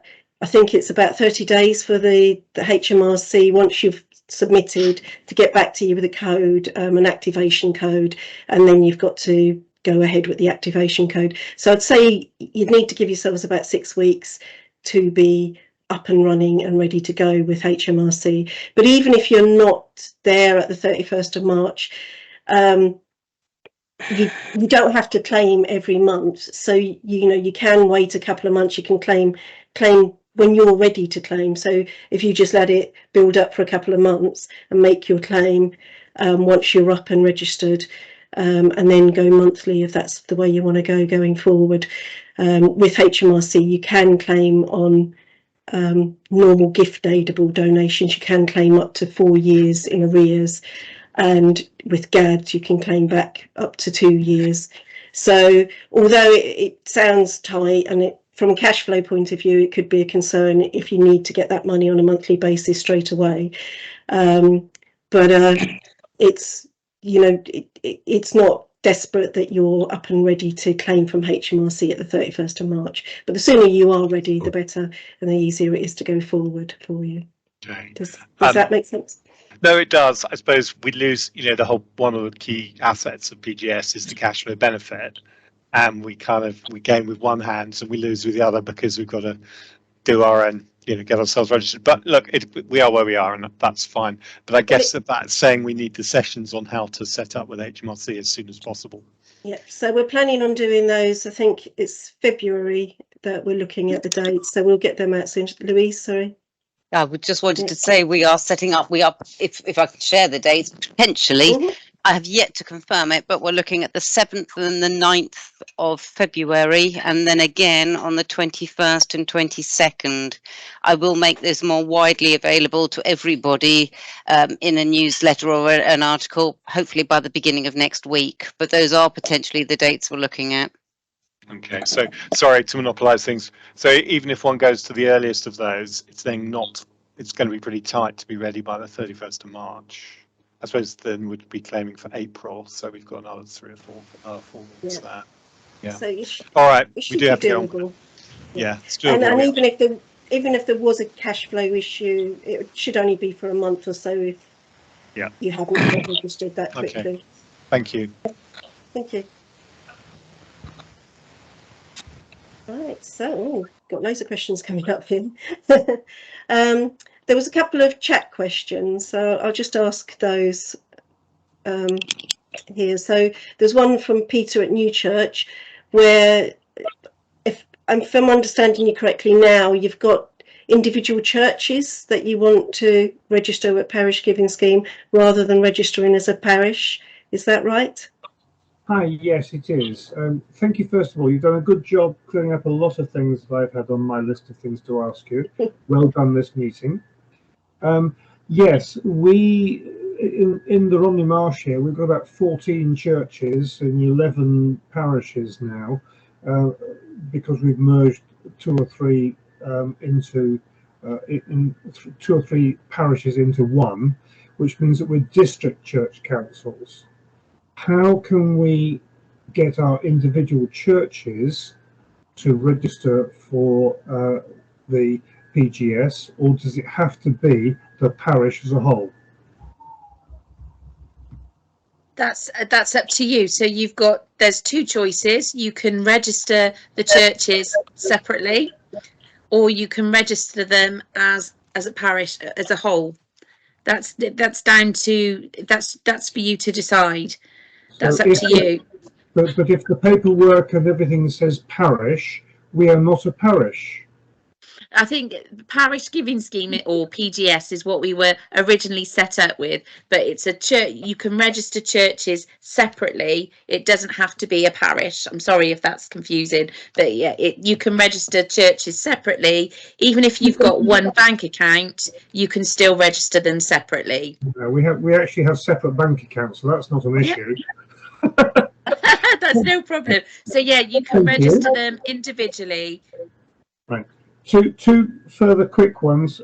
think it's about 30 days for the HMRC, once you've submitted, to get back to you with a code, an activation code, and then you've got to go ahead with the activation code. So I'd say you'd need to give yourselves about 6 weeks to be up and running and ready to go with HMRC. But even if you're not there at the 31st of March, you don't have to claim every month. So, you can wait a couple of months. You can claim when you're ready to claim. So if you just let it build up for a couple of months and make your claim once you're up and registered, and then go monthly if that's the way you want to go going forward. With HMRC, you can claim on normal gift aidable donations. You can claim up to 4 years in arrears, and with GADs you can claim back up to 2 years. So although it sounds tight, and from a cash flow point of view it could be a concern if you need to get that money on a monthly basis straight away, but it's it's not desperate that you're up and ready to claim from HMRC at the 31st of March. But the sooner you are ready, the better, and the easier it is to go forward for you. Okay. Does that make sense? No, it does. I suppose we lose, the whole, one of the key assets of PGS is the cash flow benefit. And we gain with one hand and we lose with the other because we've got to do our own, get ourselves registered. But look, we are where we are, and that's fine. But I guess that's saying we need the sessions on how to set up with HMRC as soon as possible. Yeah, so we're planning on doing those. I think it's February that we're looking at the dates, so we'll get them out soon. Louise, sorry. I just wanted to say we are setting up. If I could share the dates, potentially. Mm-hmm. I have yet to confirm it, but we're looking at the 7th and the 9th of February, and then again on the 21st and 22nd. I will make this more widely available to everybody in a newsletter or an article, hopefully by the beginning of next week. But those are potentially the dates we're looking at. Okay, so sorry to monopolise things. So even if one goes to the earliest of those, it's then it's going to be pretty tight to be ready by the 31st of March. I suppose then we'd be claiming for April, so we've got another 3 or 4 weeks there. Yeah. So all right, we do have to go on. Yeah, it's doable. And even if there was a cash flow issue, it should only be for a month or so if you haven't registered that quickly. Thank you. Thank you. Right, so got loads of questions coming up here. There was a couple of chat questions, so I'll just ask those here. So there's one from Peter at Newchurch, where, if I'm understanding you correctly now, you've got individual churches that you want to register with Parish Giving Scheme rather than registering as a parish. Is that right? Hi, yes, it is. Thank you, first of all. You've done a good job clearing up a lot of things that I've had on my list of things to ask you. Well done, this meeting. Yes, we, in the Romney Marsh here, we've got about 14 churches and 11 parishes now, because we've merged two or three parishes into one, which means that we're district church councils. How can we get our individual churches to register for the PGS, or does it have to be the parish as a whole? That's up to you. So there's two choices. You can register the churches separately, or you can register them as a parish as a whole. That's down to that's for you to decide. That's up to you. But if the paperwork and everything says parish, we are not a parish. I think Parish Giving Scheme, or PGS, is what we were originally set up with, but it's a church. You can register churches separately. It doesn't have to be a parish. I'm sorry if that's confusing, but yeah, you can register churches separately. Even if you've got one bank account, you can still register them separately. We actually have separate bank accounts, so that's not an issue. That's no problem. So yeah, you can register them individually. Right. Two further quick ones.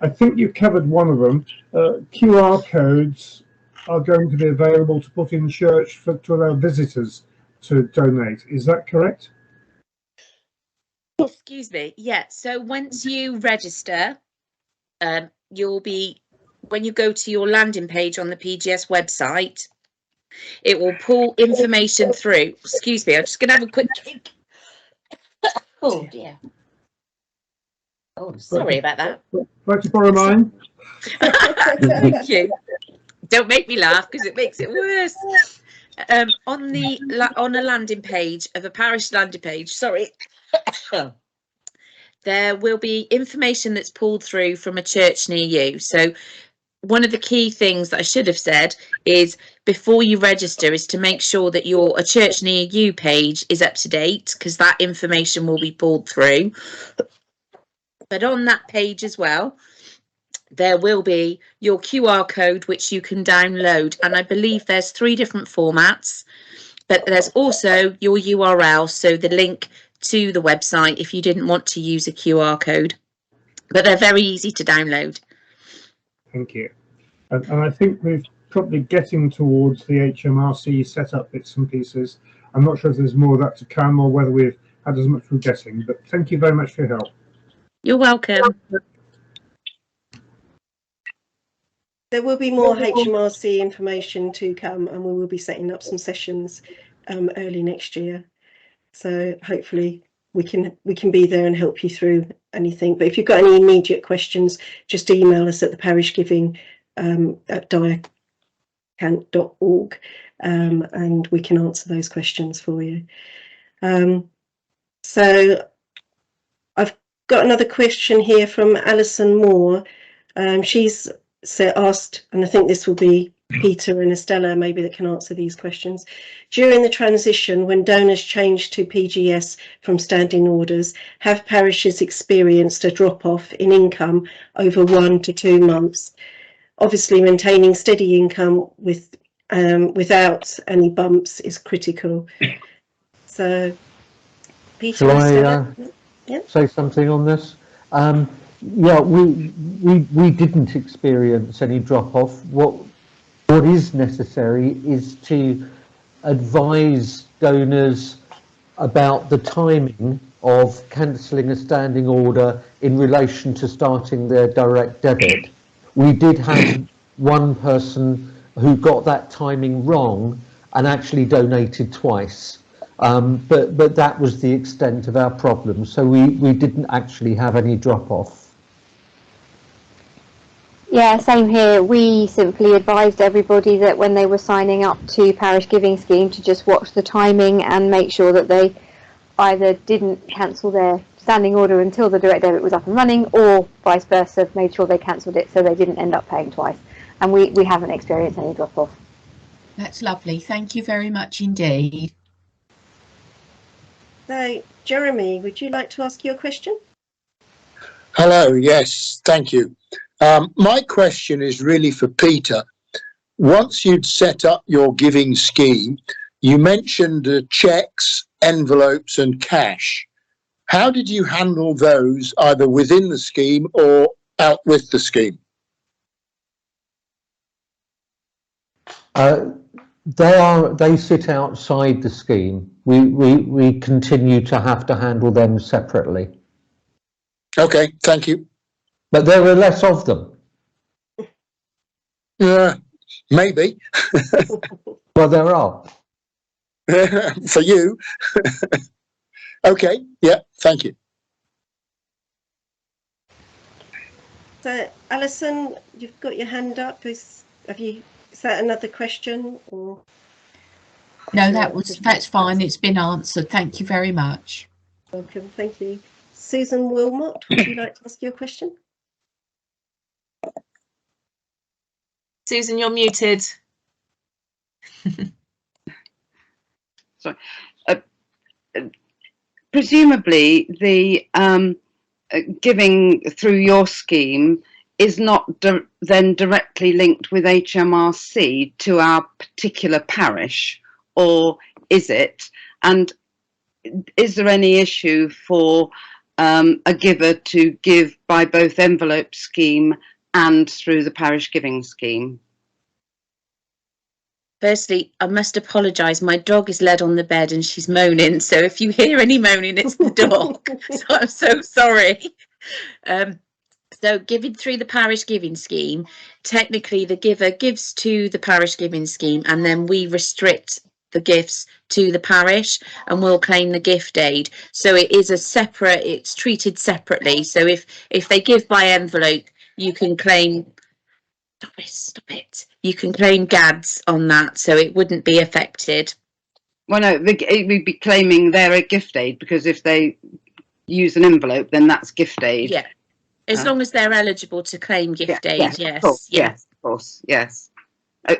I think you covered one of them. QR codes are going to be available to put in church to allow visitors to donate. Is that correct? Excuse me. Yeah. So once you register, you'll be, when you go to your landing page on the PGS website, it will pull information through. Excuse me. I'm just going to have a quick drink. Oh dear. Oh, sorry about that. Like to borrow mine? Thank you. Don't make me laugh because it makes it worse. On a landing page of a parish landing page, sorry, there will be information that's pulled through from a church near you. So one of the key things that I should have said is, before you register, is to make sure that your A Church Near You page is up to date, because that information will be pulled through. But on that page as well, there will be your QR code, which you can download. And I believe there's 3 different formats, but there's also your URL, so the link to the website if you didn't want to use a QR code. But they're very easy to download. Thank you. And I think we're probably getting towards the HMRC setup bits and pieces. I'm not sure if there's more of that to come or whether we've had as much we're getting, but thank you very much for your help. You're welcome. There will be more HMRC information to come, and we will be setting up some sessions early next year. So hopefully we can be there and help you through anything. But if you've got any immediate questions, just email us at the parishgiving at diacant.org, and we can answer those questions for you. So I've got another question here from Alison Moore. She's asked, and I think this will be Peter and Estella maybe that can answer these questions. During the transition, when donors changed to PGS from standing orders, have parishes experienced a drop-off in income over 1 to 2 months? Obviously, maintaining steady income without any bumps is critical. So, Peter, shall I say something on this? Yeah, we didn't experience any drop-off. What is necessary is to advise donors about the timing of cancelling a standing order in relation to starting their direct debit. We did have one person who got that timing wrong, and actually donated twice. But that was the extent of our problem. So we didn't actually have any drop off. Yeah, same here. We simply advised everybody that when they were signing up to Parish Giving Scheme to just watch the timing and make sure that they either didn't cancel their standing order until the direct debit was up and running, or vice versa, made sure they cancelled it so they didn't end up paying twice. And we haven't experienced any drop off. That's lovely. Thank you very much indeed. So, Jeremy, would you like to ask your question? Hello, yes, thank you. My question is really for Peter. Once you'd set up your giving scheme, you mentioned cheques, envelopes and cash. How did you handle those either within the scheme or out with the scheme? They sit outside the scheme. We continue to have to handle them separately. Okay, thank you. But there are less of them. Maybe. Well, there are. For you. Okay, yeah, thank you. So, Alison, you've got your hand up. Is that another question or? No, that's fine. It's been answered. Thank you very much. Welcome, thank you. Susan Wilmot, would you like to ask your question? Susan, you're muted. Sorry. Presumably, the giving through your scheme is not then directly linked with HMRC to our particular parish, or is it? And is there any issue for a giver to give by both envelope scheme and through the parish giving scheme? Firstly, I must apologise. My dog is led on the bed and she's moaning. So if you hear any moaning, it's the dog. So I'm so sorry. So giving through the parish giving scheme, technically the giver gives to the parish giving scheme, and then we restrict the gifts to the parish and we'll claim the gift aid. So it is it's treated separately. So if they give by envelope, you can claim. Stop it. You can claim GADs on that, so it wouldn't be affected. Well, no, we'd be claiming their gift aid, because if they use an envelope, then that's gift aid. Yeah, as long as they're eligible to claim gift aid, yes. Of course, yes, of course, yes.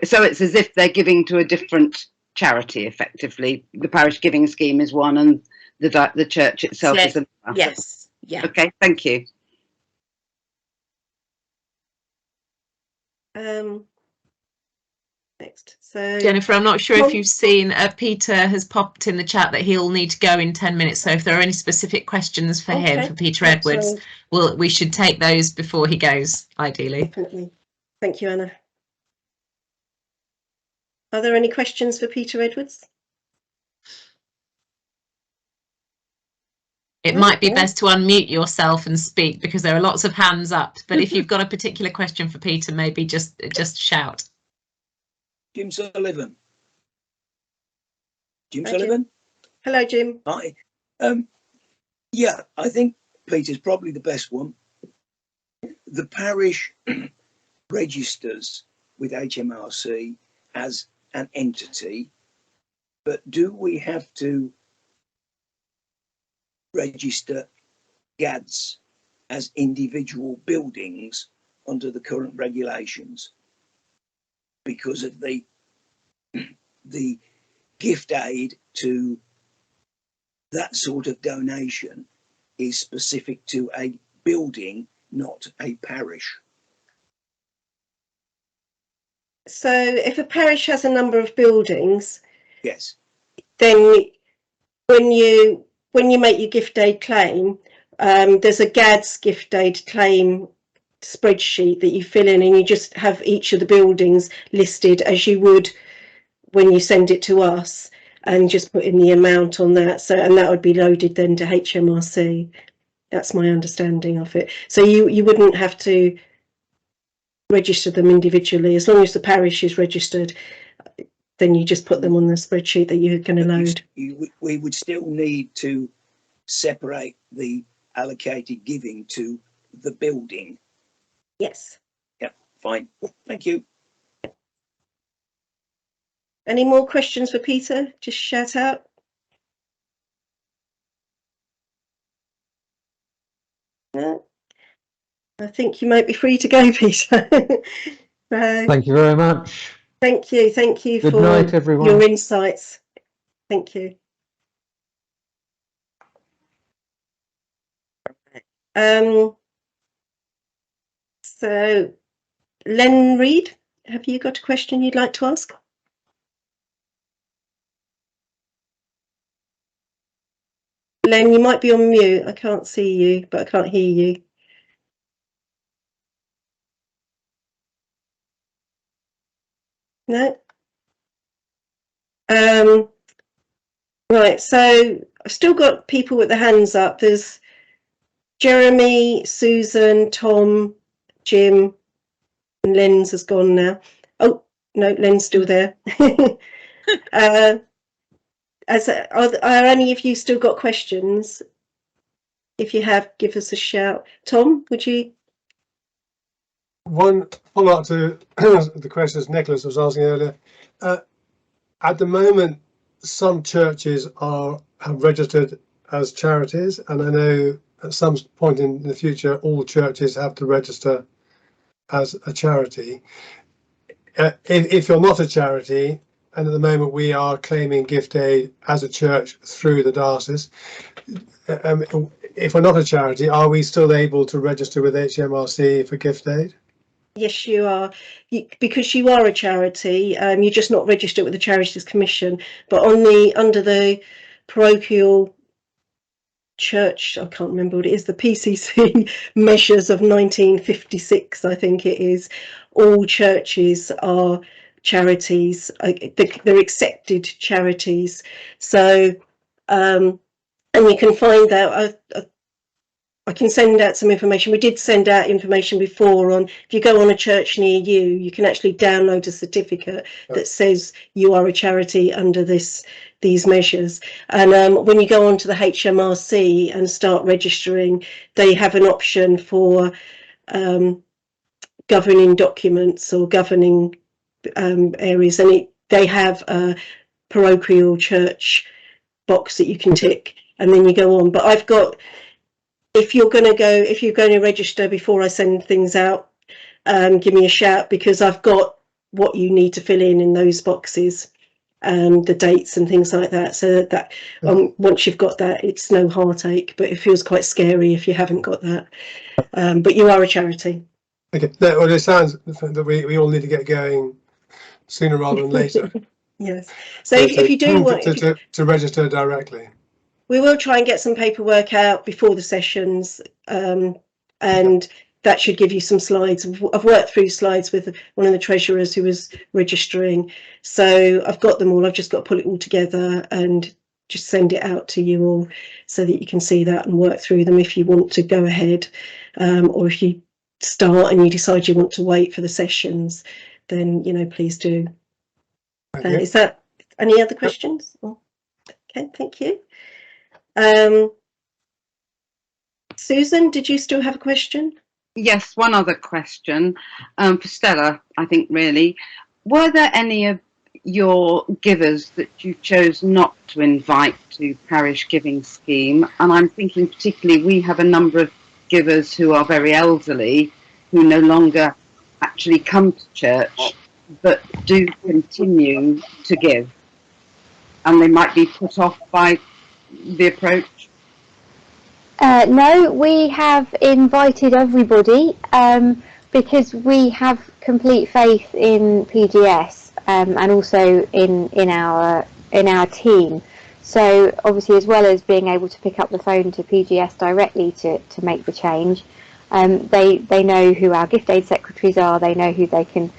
So it's as if they're giving to a different charity, effectively. The parish giving scheme is one, and the church itself is another. Yes, yeah. Okay, thank you. Next, so Jennifer, I'm not sure if you've seen Peter has popped in the chat that he'll need to go in 10 minutes. So if there are any specific questions for him, for Peter Edwards, we should take those before he goes, ideally. Definitely. Thank you, Anna. Are there any questions for Peter Edwards? It might be best to unmute yourself and speak, because there are lots of hands up. But if you've got a particular question for Peter, maybe just shout. Jim Sullivan. Jim Sullivan? Hello, Jim. Hi. Yeah, I think Peter's probably the best one. The parish registers with HMRC as an entity, but do we have to register GADs as individual buildings under the current regulations? Because of the gift aid to that sort of donation is specific to a building, not a parish. So if a parish has a number of buildings, yes, then when you make your gift aid claim, there's a GADS gift aid claim spreadsheet that you fill in, and you just have each of the buildings listed as you would when you send it to us, and just put in the amount on that. So, and that would be loaded then to HMRC. That's my understanding of it. So you wouldn't have to register them individually, as long as the parish is registered. then you just put them on the spreadsheet that you're going to load. We would still need to separate the allocated giving to the building. Yes. Yep, fine. Thank you. Any more questions for Peter? Just shout out. No? I think you might be free to go, Peter. Thank you very much. Thank you. Thank you Good for night, everyone. your insights. Thank you. So, Len Reid, have you got a question you'd like to ask? Len, you might be on mute. I can't see you, but I can't hear you. No? Right, so I've still got people with their hands up. There's Jeremy, Susan, Tom, Jim, and Len's has gone now. Oh, no, Len's still there. Are any of you still got questions? If you have, give us a shout. Tom, would you? One follow-up to the questions Nicholas was asking earlier. At the moment, some churches have registered as charities, and I know at some point in the future, all churches have to register as a charity. If you're not a charity, and at the moment we are claiming gift aid as a church through the diocese, if we're not a charity, are we still able to register with HMRC for gift aid? Yes, you are. Because you are a charity, you're just not registered with the Charities Commission, but under the parochial church, I can't remember what it is, the PCC measures of 1956, I think it is, all churches are charities. They're accepted charities. So, and you can find out. I can send out some information. We did send out information before on, if you go on a church near you, you can actually download a certificate that says you are a charity under these measures. And when you go onto the HMRC and start registering, they have an option for governing documents or governing areas, and they have a parochial church box that you can tick, and then you go on. But I've got, if you're going to register before I send things out, give me a shout, because I've got what you need to fill in those boxes, the dates and things like that, so that once you've got that, it's no heartache, but it feels quite scary if you haven't got that. But you are a charity. Okay, no, well, it sounds that we all need to get going sooner rather than later. Yes. So if you do want to register directly, we will try and get some paperwork out before the sessions, and that should give you some slides. I've worked through slides with one of the treasurers who was registering, so I've got them all. I've just got to pull it all together and just send it out to you all so that you can see that and work through them if you want to go ahead, or if you start and you decide you want to wait for the sessions, then please do. Is that any other questions? Okay, thank you. Susan, did you still have a question? Yes, one other question for Stella, I think, really. Were there any of your givers that you chose not to invite to Parish Giving Scheme? And I'm thinking particularly, we have a number of givers who are very elderly, who no longer actually come to church, but do continue to give. And they might be put off by the approach. No, we have invited everybody because we have complete faith in PGS and also in our team. So obviously, as well as being able to pick up the phone to PGS directly to make the change, they know who our gift aid secretaries are. They know who they can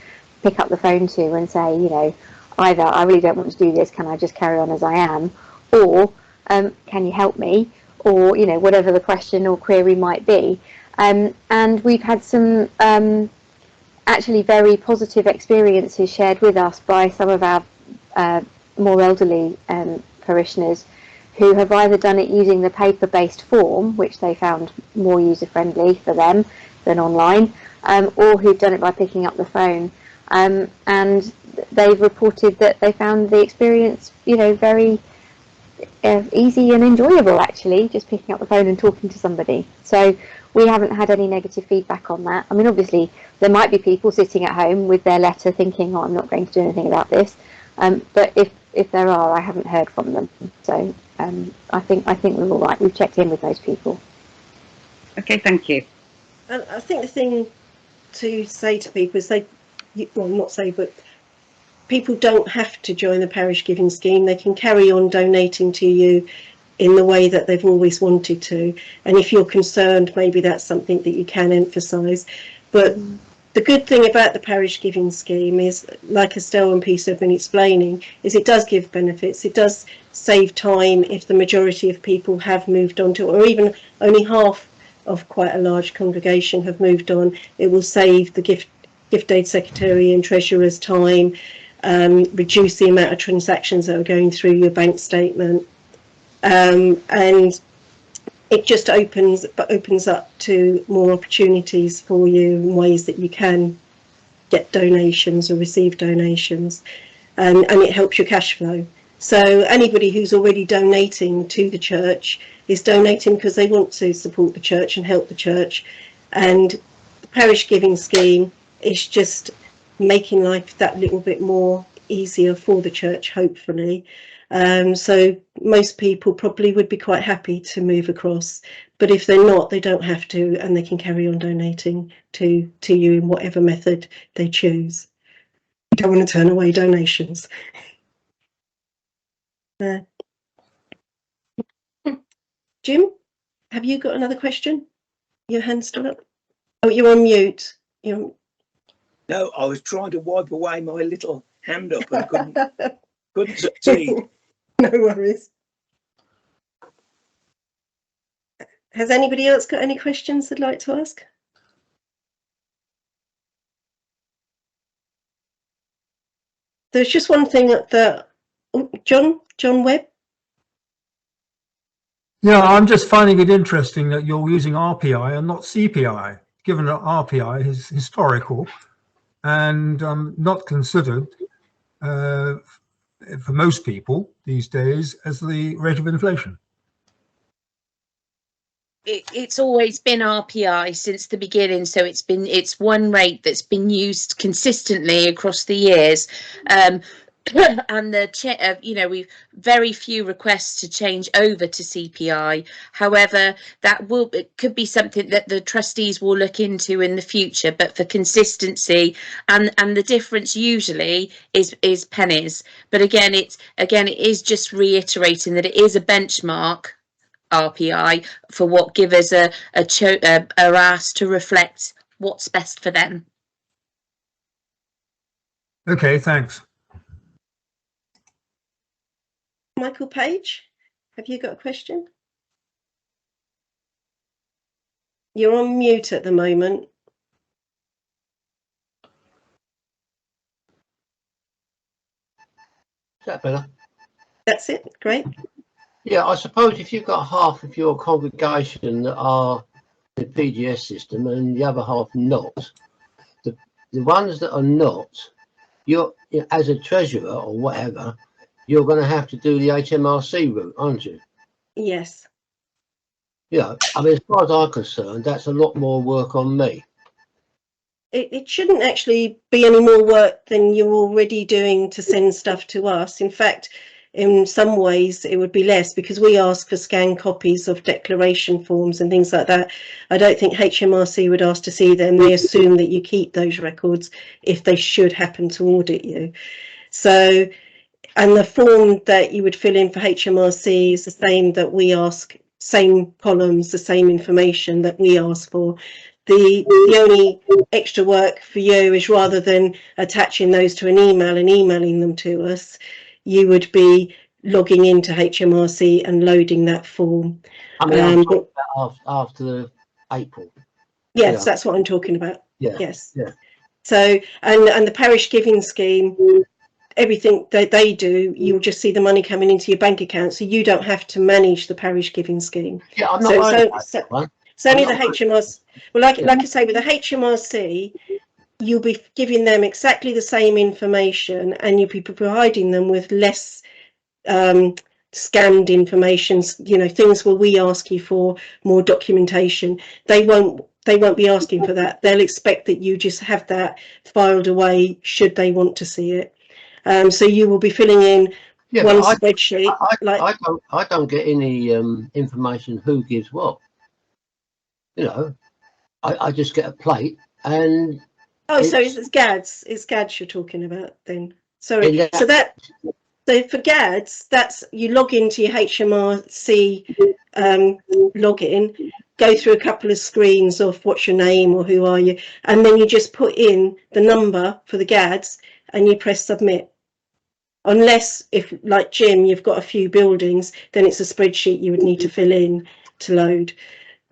pick up the phone to and say, either I really don't want to do this, can I just carry on as I am, or can you help me, or whatever the question or query might be. And we've had some actually very positive experiences shared with us by some of our more elderly parishioners who have either done it using the paper-based form, which they found more user-friendly for them than online, or who've done it by picking up the phone. And they've reported that they found the experience, you know, very easy and enjoyable, actually, just picking up the phone and talking to somebody. So we haven't had any negative feedback on that. I mean, obviously, there might be people sitting at home with their letter thinking, oh, I'm not going to do anything about this. But if there are, I haven't heard from them. So I think we're all right. We've checked in with those people. Okay, thank you. And I think the thing to say to people is but people don't have to join the parish giving scheme. They can carry on donating to you in the way that they've always wanted to. And if you're concerned, maybe that's something that you can emphasise. But the good thing about the parish giving scheme is, like Estelle and Peter have been explaining, is it does give benefits. It does save time if the majority of people have moved on to it, or even only half of quite a large congregation have moved on. It will save the gift aid secretary and treasurer's time, reduce the amount of transactions that are going through your bank statement, and it just opens up to more opportunities for you in ways that you can get donations or receive donations, and it helps your cash flow. So anybody who's already donating to the church is donating because they want to support the church and help the church, and the parish giving scheme is just making life that little bit more easier for the church, hopefully. So most people probably would be quite happy to move across, but if they're not, they don't have to, and they can carry on donating to you in whatever method they choose. You don't want to turn away donations. Jim, have you got another question? Your hand's still up. Oh, you're on mute. No, I was trying to wipe away my little hand up and couldn't succeed. No worries. Has anybody else got any questions they'd like to ask? There's just one thing that John Webb. Yeah, I'm just finding it interesting that you're using RPI and not CPI, given that RPI is historical and not considered for most people these days as the rate of inflation. It's always been RPI since the beginning, so it's one rate that's been used consistently across the years. And we've very few requests to change over to CPI. However, it could be something that the trustees will look into in the future. But for consistency, and the difference usually is pennies. But again, it is just reiterating that it is a benchmark RPI for what givers are asked to reflect what's best for them. Okay, thanks. Michael Page, have you got a question? You're on mute at the moment. Is that better? That's it. Great. Yeah, I suppose if you've got half of your congregation that are the PGS system and the other half not, the ones that are not, you're as a treasurer or whatever, you're going to have to do the HMRC route, aren't you? Yes. Yeah, I mean, as far as I'm concerned, that's a lot more work on me. It shouldn't actually be any more work than you're already doing to send stuff to us. In fact, in some ways it would be less, because we ask for scanned copies of declaration forms and things like that. I don't think HMRC would ask to see them. They assume that you keep those records if they should happen to audit you. So, and the form that you would fill in for HMRC is the same that we ask, same columns, the same information that we ask for. The only extra work for you is, rather than attaching those to an email and emailing them to us, you would be logging into HMRC and loading that form. I mean, I'm talking about after April. Yes, that's what I'm talking about. Yeah. Yes. Yeah. So, and the parish giving scheme, everything that they do, you'll just see the money coming into your bank account, so you don't have to manage the parish giving scheme. Yeah, I'm not worried about that one. It's only the I'm not HMRC. Well, like I say, with the HMRC, you'll be giving them exactly the same information, and you'll be providing them with less scanned information. You know, things where we ask you for more documentation, they won't be asking for that. They'll expect that you just have that filed away should they want to see it. So you will be filling in one spreadsheet. I don't get any information who gives what. You know, I just get a plate and. Oh, so it's GADS. It's GADS you're talking about then. Sorry. So for GADS, that's you log into your HMRC login, go through a couple of screens of what's your name or who are you, and then you just put in the number for the GADS and you press submit. Unless, if like Jim, you've got a few buildings, then it's a spreadsheet you would need to fill in to load.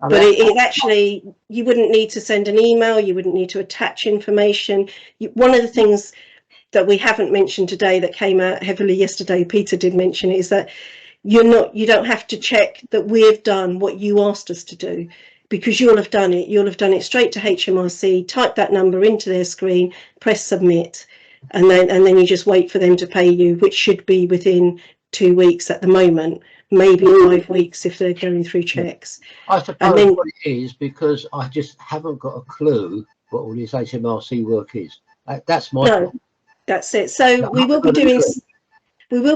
But it actually, you wouldn't need to send an email, you wouldn't need to attach information. One of the things that we haven't mentioned today that came out heavily yesterday, Peter did mention it, is that you don't have to check that we've done what you asked us to do, because you'll have done it straight to HMRC, type that number into their screen, press submit, and then you just wait for them to pay you, which should be within 2 weeks at the moment, maybe 5 weeks if they're going through checks. I suppose what it is, because I just haven't got a clue what all this HMRC work is. That's my problem. That's it. So we will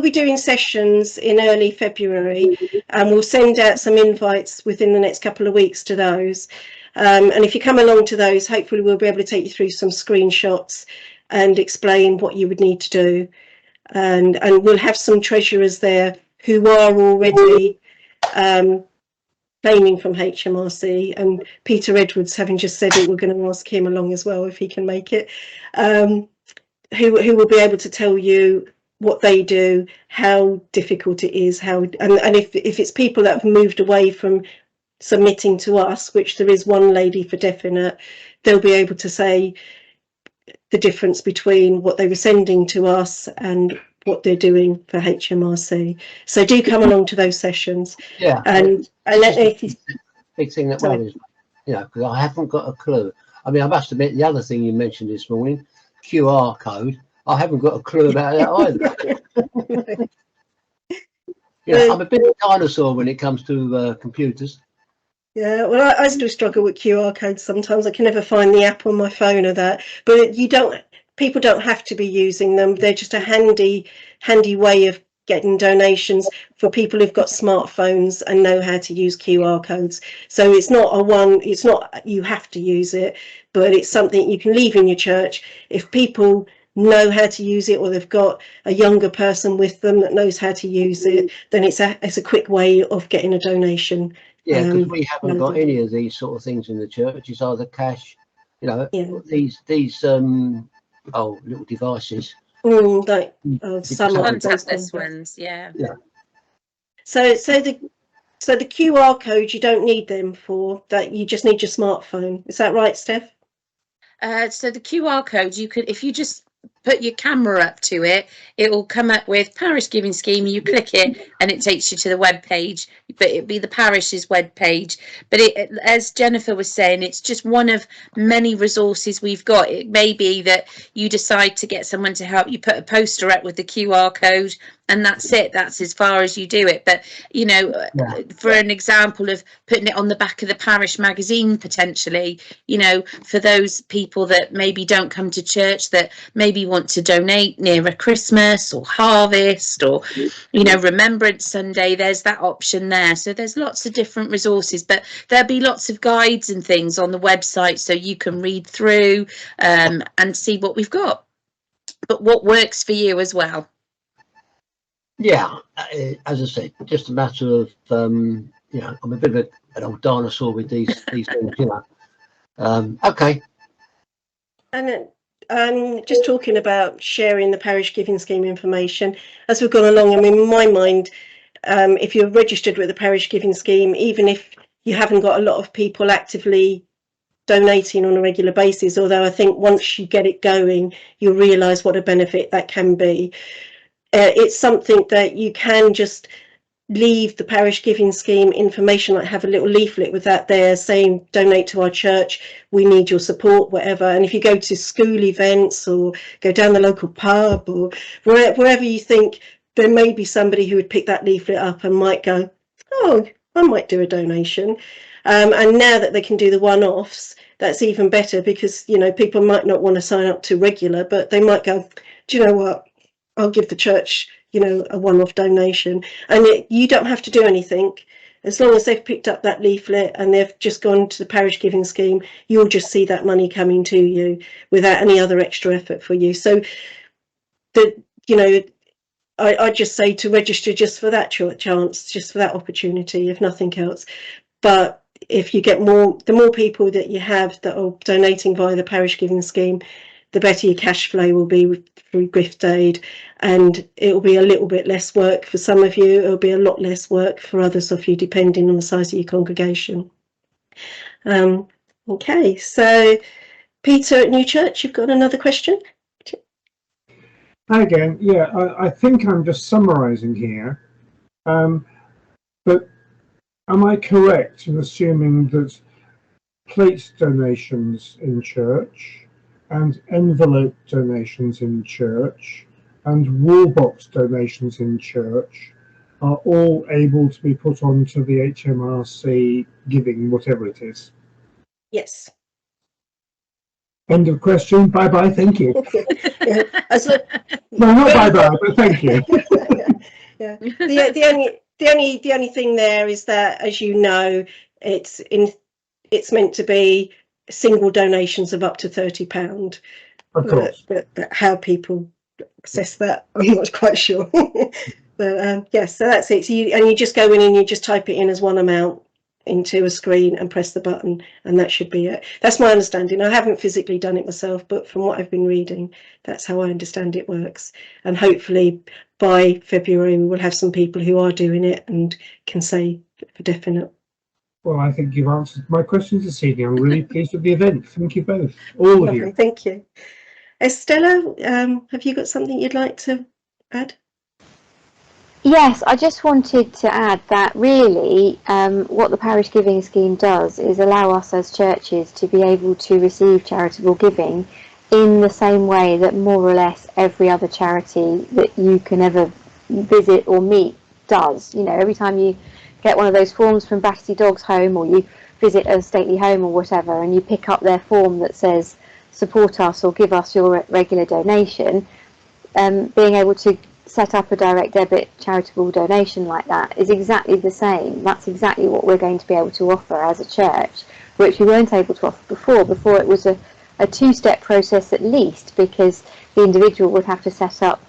be doing sessions in early February, and we'll send out some invites within the next couple of weeks to those. And if you come along to those, hopefully we'll be able to take you through some screenshots and explain what you would need to do. And we'll have some treasurers there who are already claiming from HMRC, and Peter Edwards, having just said it, we're going to ask him along as well if he can make it, who will be able to tell you what they do, how difficult it is, and if it's people that have moved away from submitting to us, which there is one lady for definite, they'll be able to say the difference between what they were sending to us and what they're doing for HMRC. So do come along to those sessions. Yeah. And big thing that worries me, you know, because I haven't got a clue. I mean, I must admit, the other thing you mentioned this morning, QR code, I haven't got a clue about that either. I'm a bit of a dinosaur when it comes to computers. Yeah, well, I still struggle with QR codes sometimes. I can never find the app on my phone or that. But people don't have to be using them. They're just a handy way of getting donations for people who've got smartphones and know how to use QR codes. So it's not you have to use it, but it's something you can leave in your church. If people know how to use it, or they've got a younger person with them that knows how to use it, then it's a quick way of getting a donation. Yeah, because we haven't got any of these sort of things in the church. It's either cash, you know, these little devices. Like some contactless ones, yeah. So the QR code, you don't need them for that. You just need your smartphone. Is that right, Steph? So the QR code, you could, if you just put your camera up to it, it will come up with Parish Giving Scheme. You click it and it takes you to the web page, but it'd be the parish's web page. But as Jennifer was saying, it's just one of many resources we've got. It may be that you decide to get someone to help you put a poster up with the QR code, and that's it. That's as far as you do it. But, you know, for an example of putting it on the back of the parish magazine, potentially, you know, for those people that maybe don't come to church, that maybe want to donate near a Christmas or harvest or, you know, Remembrance Sunday, there's that option there. So there's lots of different resources, but there'll be lots of guides and things on the website so you can read through and see what we've got, but what works for you as well. Yeah, as I said, just a matter of, you know, I'm a bit of an old dinosaur with these things, you know. Okay. And just talking about sharing the parish giving scheme information, as we've gone along, I mean, in my mind, if you're registered with the parish giving scheme, even if you haven't got a lot of people actively donating on a regular basis, although I think once you get it going, you'll realise what a benefit that can be. It's something that you can just leave the parish giving scheme information, like have a little leaflet with that there saying donate to our church, we need your support, whatever. And if you go to school events or go down the local pub or wherever you think there may be somebody who would pick that leaflet up and might go, oh, I might do a donation. And now that they can do the one-offs, that's even better, because, you know, people might not want to sign up to regular, but they might go, do you know what, I'll give the church, you know, a one-off donation. And you don't have to do anything. As long as they've picked up that leaflet and they've just gone to the parish giving scheme, you'll just see that money coming to you without any other extra effort for you. So, you know, I just say to register just for that chance, just for that opportunity, if nothing else. But if you get the more people that you have that are donating via the parish giving scheme, the better your cash flow will be through gift aid, and it will be a little bit less work for some of you. It'll be a lot less work for others of you, depending on the size of your congregation. Okay, so Peter at New Church, you've got another question? Hi again. Yeah, I think I'm just summarising here, but am I correct in assuming that plate donations in church and envelope donations in church and wall box donations in church are all able to be put onto the HMRC giving, whatever it is? Yes. End of question. Bye bye. Thank you. Yeah, no, not bye bye, but thank you. Yeah. The only thing there is that, as you know, it's meant to be single donations of up to £30. Of course. But how people assess that, I'm not quite sure. But yes, so that's it. So you just go in and you just type it in as one amount into a screen and press the button, and that should be it. That's my understanding. I haven't physically done it myself, but from what I've been reading, that's how I understand it works. And hopefully by February we will have some people who are doing it and can say for definite. Well, I think you've answered my questions this evening. I'm really pleased with the event. Thank you both, all of you. Thank you. Estella, have you got something you'd like to add? Yes, I just wanted to add that really what the parish giving scheme does is allow us as churches to be able to receive charitable giving in the same way that more or less every other charity that you can ever visit or meet does. You know, every time you get one of those forms from Battersea Dogs Home, or you visit a stately home or whatever, and you pick up their form that says support us or give us your regular donation, being able to set up a direct debit charitable donation like that is exactly the same. That's exactly what we're going to be able to offer as a church, which we weren't able to offer before. Before it was a two-step process at least, because the individual would have to set up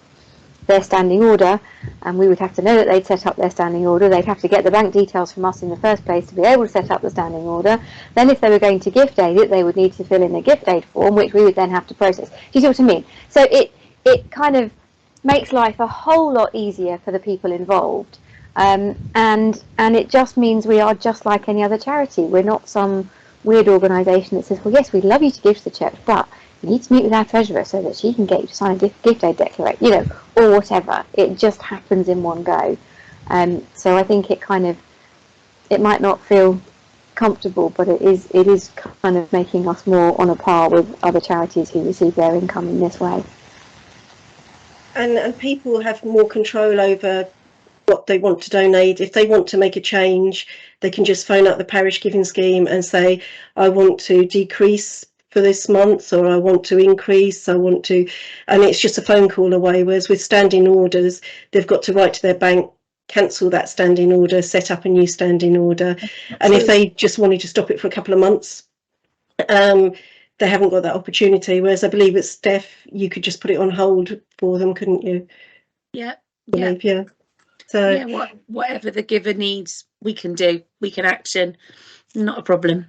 their standing order, and we would have to know that they'd set up their standing order. They'd have to get the bank details from us in the first place to be able to set up the standing order. Then if they were going to gift aid it, they would need to fill in a gift aid form, which we would then have to process. Do you see what I mean? So it kind of makes life a whole lot easier for the people involved, and it just means we are just like any other charity. We're not some weird organisation that says, well, yes, we'd love you to give to the church, but you need to meet with our treasurer so that she can get you to sign a gift aid declaration, you know, or whatever. It just happens in one go. So I think it might not feel comfortable, but it is kind of making us more on a par with other charities who receive their income in this way. And people have more control over what they want to donate. If they want to make a change, they can just phone up the parish giving scheme and say, I want to decrease for this month, or I want to increase, and it's just a phone call away. Whereas with standing orders, they've got to write to their bank, cancel that standing order, set up a new standing order. And if they just wanted to stop it for a couple of months, they haven't got that opportunity. Whereas I believe at Steph, you could just put it on hold for them, couldn't you? Yeah. Yeah. So yeah, whatever the giver needs, we can do. We can action. Not a problem.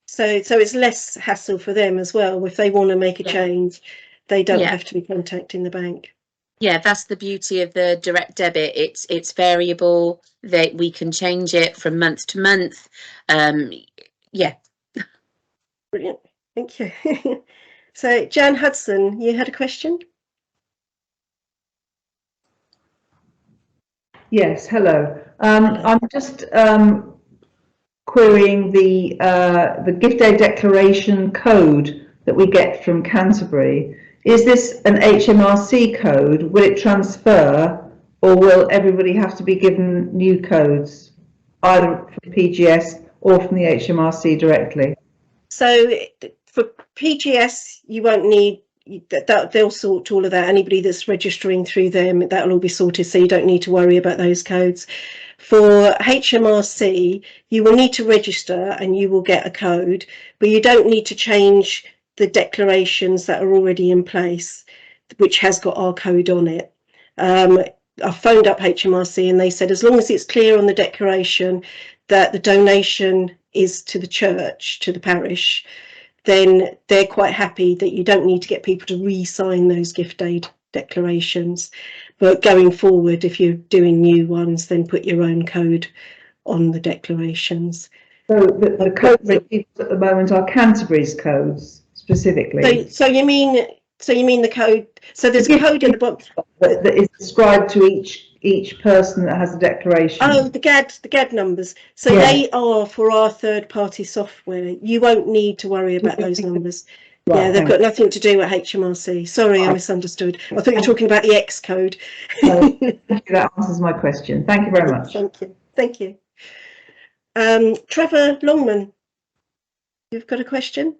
So it's less hassle for them as well. If they want to make a change, they don't have to be contacting the bank. Yeah, that's the beauty of the direct debit. It's variable, that we can change it from month to month. Yeah. Brilliant. Thank you. So, Jan Hudson, you had a question? Yes, hello. I'm just querying the gift aid declaration code that we get from Canterbury. Is this an HMRC code? Will it transfer, or will everybody have to be given new codes, either from PGS or from the HMRC directly? So for PGS, you won't need that. They'll sort all of that. Anybody that's registering through them, that'll all be sorted. So you don't need to worry about those codes. For HMRC, you will need to register and you will get a code, but you don't need to change the declarations that are already in place, which has got our code on it. I phoned up HMRC and they said as long as it's clear on the declaration that the donation is to the church, to the parish, then they're quite happy that you don't need to get people to re-sign those gift aid declarations. But going forward, if you're doing new ones, then put your own code on the declarations. So the codes that we use at the moment are Canterbury's codes specifically. So you mean the code? So there's a code at the bottom that is ascribed to each person that has a declaration. Oh, the GAD numbers. So yeah. They are for our third-party software. You won't need to worry about those numbers. Right, yeah, they've got nothing to do with HMRC. Sorry, I misunderstood. I thought you were talking about the X code. That answers my question. Thank you very much. Thank you. Thank you. Trevor Longman, you've got a question?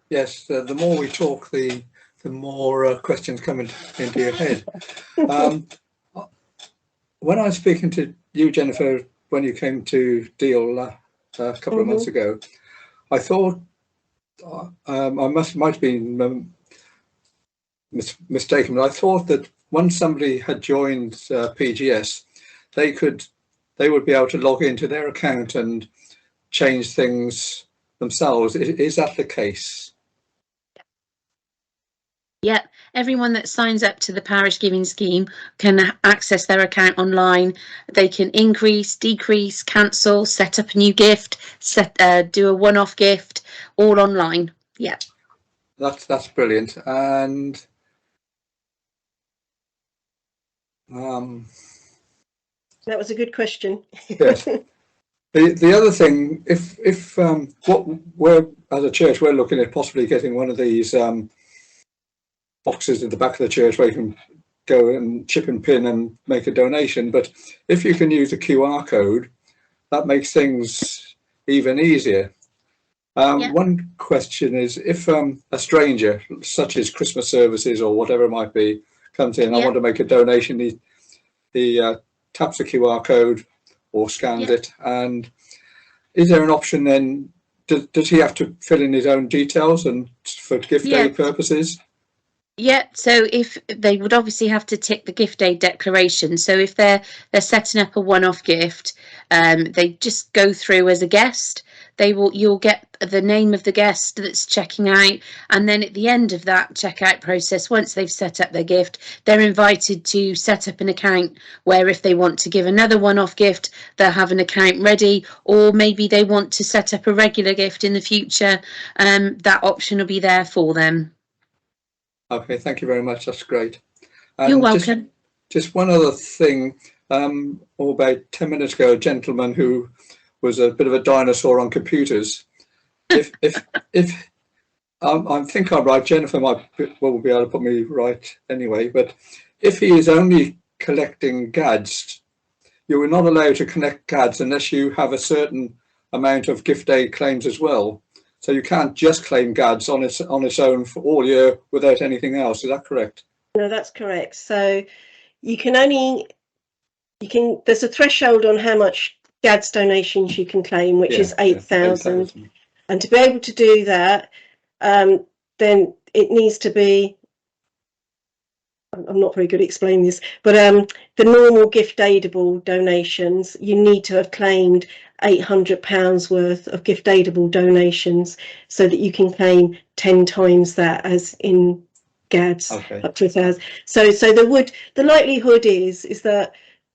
Yes, the more we talk, the more questions come into your head. When I was speaking to you, Jennifer, when you came to Deal a couple of months ago, I thought I might have been mistaken, but I thought that once somebody had joined PGS, they would be able to log into their account and change things themselves. Is that the case? Yeah, everyone that signs up to the parish giving scheme can access their account online. They can increase, decrease, cancel, set up a new gift, do a one-off gift, all online. Yeah. That's brilliant. And that was a good question. Yes. The other thing, if what we're as a church, we're looking at possibly getting one of these boxes at the back of the church where you can go and chip and pin and make a donation. But if you can use a QR code, that makes things even easier. One question is, if a stranger, such as Christmas services or whatever it might be, comes in, I want to make a donation, he taps the QR code or scans it, and is there an option then, does he have to fill in his own details and for gift aid purposes? Yeah, so if they would obviously have to tick the gift aid declaration. So if they're setting up a one-off gift, they just go through as a guest. You'll get the name of the guest that's checking out, and then at the end of that checkout process, once they've set up their gift, they're invited to set up an account where if they want to give another one-off gift, they'll have an account ready, or maybe they want to set up a regular gift in the future, that option will be there for them. Okay, thank you very much. That's great. You're welcome. Just one other thing. About 10 minutes ago, a gentleman who was a bit of a dinosaur on computers. If I think I'm right, Jennifer will be able to put me right anyway. But if he is only collecting GADs, you are not allowed to collect GADs unless you have a certain amount of gift aid claims as well. So you can't just claim GADs on its own for all year without anything else. Is that correct? No, that's correct. So there's a threshold on how much GADs donations you can claim, which is 8,000. And to be able to do that, then it needs to be, I'm not very good at explaining this, but the normal gift aidable donations, you need to have claimed £800 worth of gift aidable donations so that you can claim 10 times that as in GADs, up to 1,000. So the likelihood is that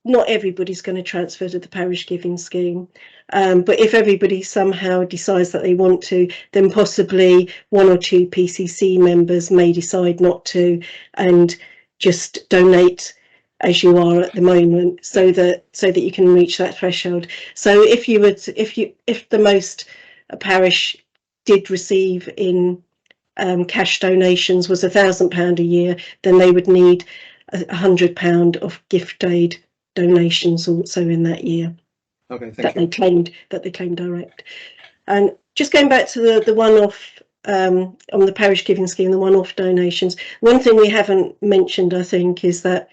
not everybody's going to transfer to the parish giving scheme. But if everybody somehow decides that they want to, then possibly 1 or 2 PCC members may decide not to and just donate as you are at the moment, so that you can reach that threshold. So if the most a parish did receive in cash donations was £1,000 a year, then they would need £100 of gift aid donations also in that year. Okay, that they claimed direct. And just going back to the one-off on the parish giving scheme, the one-off donations, one thing we haven't mentioned, I think, is that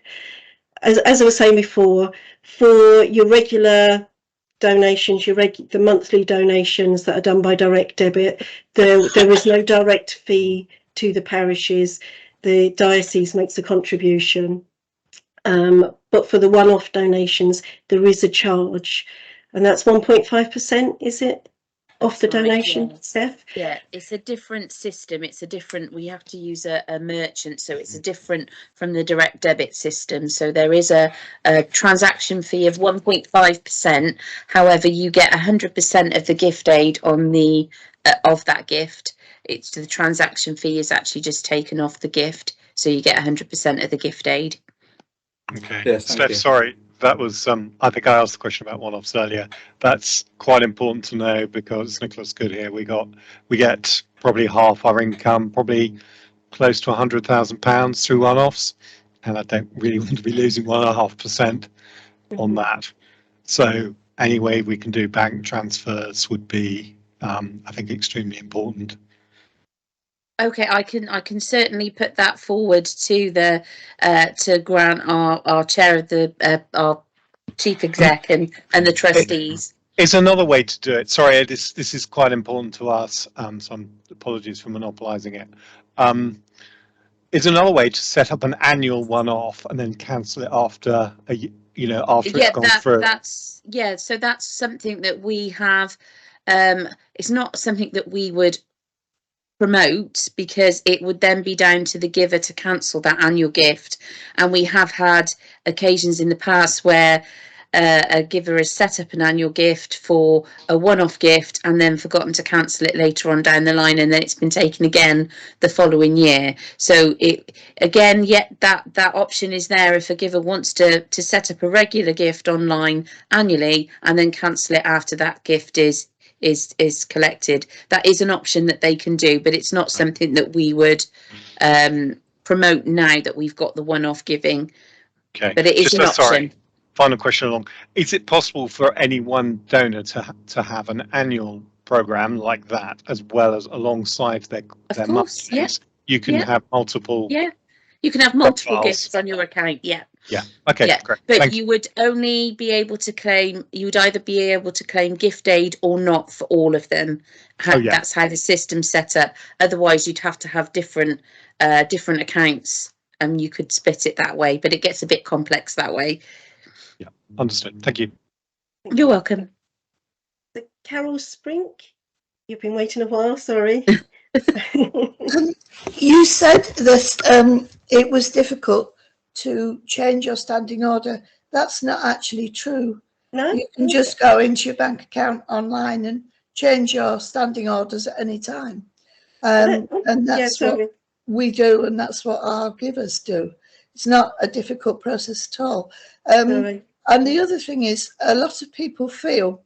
as I was saying before, for your regular donations, the monthly donations that are done by direct debit, there is no direct fee to the parishes. The diocese makes a contribution, but for the one-off donations there is a charge, and that's 1.5%, is it, off the donation, yeah. Steph? Yeah, it's a different system. It's a different, we have to use a merchant, so it's a different from the direct debit system. So there is a transaction fee of 1.5%. However, you get 100% of the gift aid on the of that gift. It's the transaction fee is actually just taken off the gift, so you get 100% of the gift aid. Okay, yes, Steph, sorry, that was I think I asked the question about one-offs earlier. That's quite important to know, because Nicola's good here. We get probably half our income, probably close to £100,000 through one-offs, and I don't really want to be losing 1.5% on that. So any way we can do bank transfers would be, I think, extremely important. Okay, I can certainly put that forward to the to Grant, our chair of the our chief exec and the trustees. It's another way to do it. Sorry, this is quite important to us. So apologies for monopolising it. It's another way to set up an annual one-off and then cancel it after after it's gone through. So that's something that we have. It's not something that we would promote, because it would then be down to the giver to cancel that annual gift, and we have had occasions in the past where a giver has set up an annual gift for a one-off gift and then forgotten to cancel it later on down the line, and then it's been taken again the following year. So that option is there if a giver wants to set up a regular gift online annually and then cancel it after that gift is collected. That is an option that they can do, but it's not something that we would promote now that we've got the one-off giving. Okay, but it is an option. Sorry, final question along. Is it possible for any one donor to have an annual program like that, as well as alongside their monthlies? Yeah. You can have multiple. Yeah, you can have multiple profiles. gifts on your account. Yeah. Yeah. Okay. Yeah. Great. But you would only be able to claim. You would either be able to claim gift aid or not for all of them. That's how the system's set up. Otherwise, you'd have to have different accounts, and you could split it that way. But it gets a bit complex that way. Yeah. Understood. Thank you. You're welcome. Carol Sprink, you've been waiting a while. Sorry. You said that it was difficult to change your standing order. That's not actually true. No, you can just go into your bank account online and change your standing orders at any time. And that's what we do, and that's what our givers do. It's not a difficult process at all. And the other thing is, a lot of people feel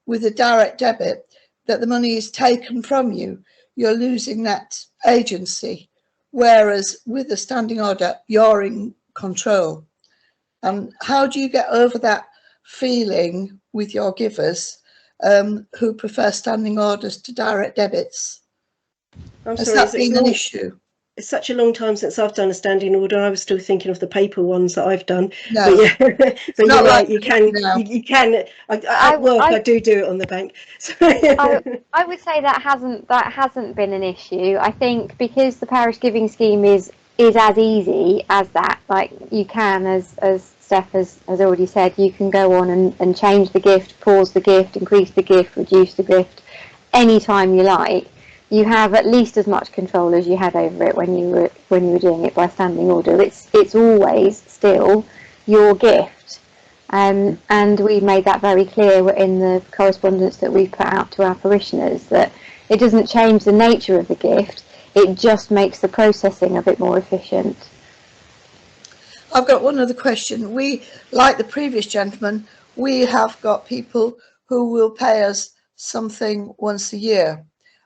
with a direct debit that the money is taken from you. You're losing that agency, whereas with a standing order, you're in control. And how do you get over that feeling with your givers who prefer standing orders to direct debits? Has that been an issue? It's such a long time since I've done a standing order. I was still thinking of the paper ones that I've done. No, but but you're right. You can. At work, I do it on the bank. So. I would say that hasn't been an issue. I think because the parish giving scheme is as easy as that. Like you can, as Steph has already said, you can go on and change the gift, pause the gift, increase the gift, reduce the gift, anytime you like. You have at least as much control as you had over it when you were doing it by standing order. It's always still your gift, And we made that very clear in the correspondence that we put out to our parishioners, that it doesn't change the nature of the gift, it just makes the processing a bit more efficient. I've got one other question. We, like the previous gentleman, we have got people who will pay us something once a year,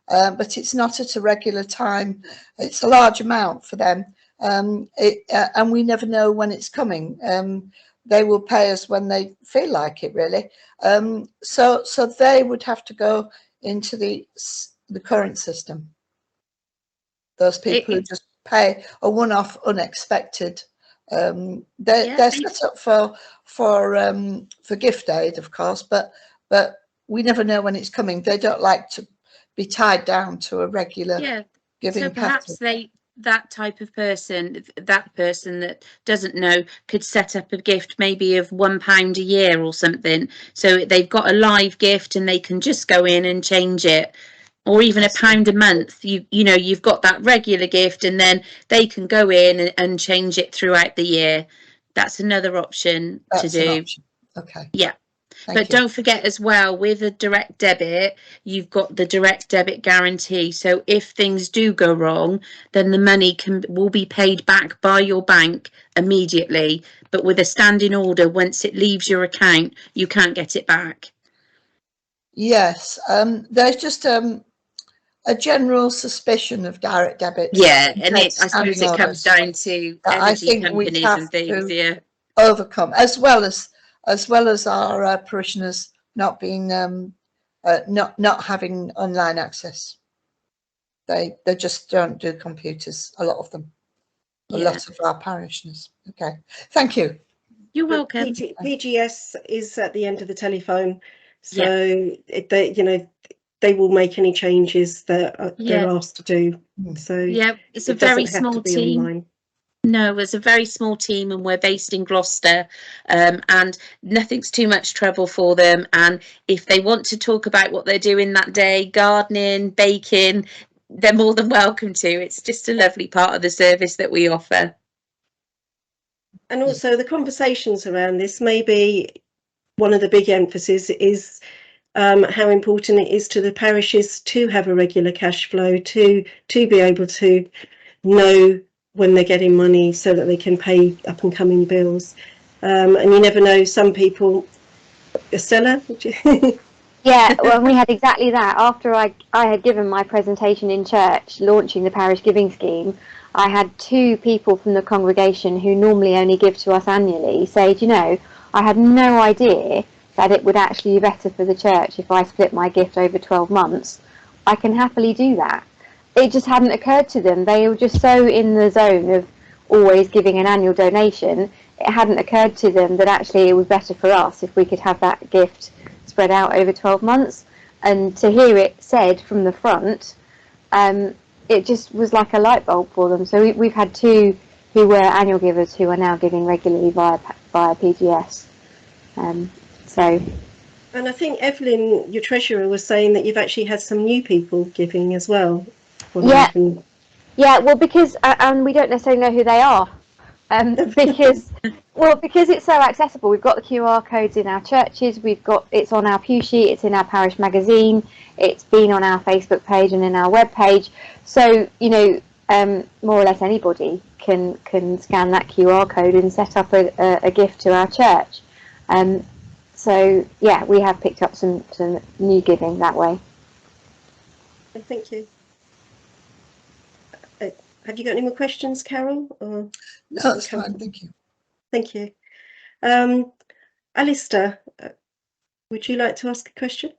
but it's not at a regular time. It's a large amount for them, and we never know when it's coming. They will pay us when they feel like it, really. So they would have to go into the current system. Those people who just pay a one-off, unexpected. They're set up for gift aid, of course, but we never know when it's coming. They don't like to be tied down to a regular giving so perhaps pattern. that type of person, that person that doesn't know, could set up a gift maybe of £1 a year or something, so they've got a live gift and they can just go in and change it. Or even £1 a month. You've got that regular gift, and then they can go in and change it throughout the year. That's another option to do. An option. Okay. Yeah. Thank But you. don't forget as well, with a direct debit, you've got the direct debit guarantee. So if things do go wrong, then the money will be paid back by your bank immediately. But with a standing order, once it leaves your account, you can't get it back. Yes. There's just a general suspicion of direct debit. Yeah, and I suppose it comes down to energy companies and things. Yeah, overcome, as well as our parishioners not being not having online access. They just don't do computers. A lot of them. A lot of our parishioners. Okay, thank you. You're welcome. PGS is at the end of the telephone, so they will make any changes that they're asked to do. So it's a very small team. Online. No, it's a very small team, and we're based in Gloucester, and nothing's too much trouble for them. And if they want to talk about what they're doing that day, gardening, baking, they're more than welcome to. It's just a lovely part of the service that we offer. And also the conversations around this, maybe one of the big emphasis is how important it is to the parishes to have a regular cash flow, to be able to know when they're getting money so that they can pay up and coming bills. And you never know, some people, Estella? Yeah, well, we had exactly that. After I had given my presentation in church launching the parish giving scheme, I had 2 people from the congregation who normally only give to us annually say, I had no idea that it would actually be better for the church if I split my gift over 12 months. I can happily do that. It just hadn't occurred to them. They were just so in the zone of always giving an annual donation. It hadn't occurred to them that actually it was better for us if we could have that gift spread out over 12 months. And to hear it said from the front, it just was like a light bulb for them. So we've had 2 who were annual givers who are now giving regularly via PGS. And I think Evelyn, your treasurer, was saying that you've actually had some new people giving as well. Yeah, well, because and we don't necessarily know who they are, because it's so accessible. We've got the QR codes in our churches. It's on our pew sheet. It's in our parish magazine. It's been on our Facebook page and in our web page. So more or less anybody can scan that QR code and set up a gift to our church. So yeah, we have picked up some new giving that way. Thank you. Have you got any more questions, Carol? Or no, that's fine. Thank you. Thank you. Alistair, would you like to ask a question?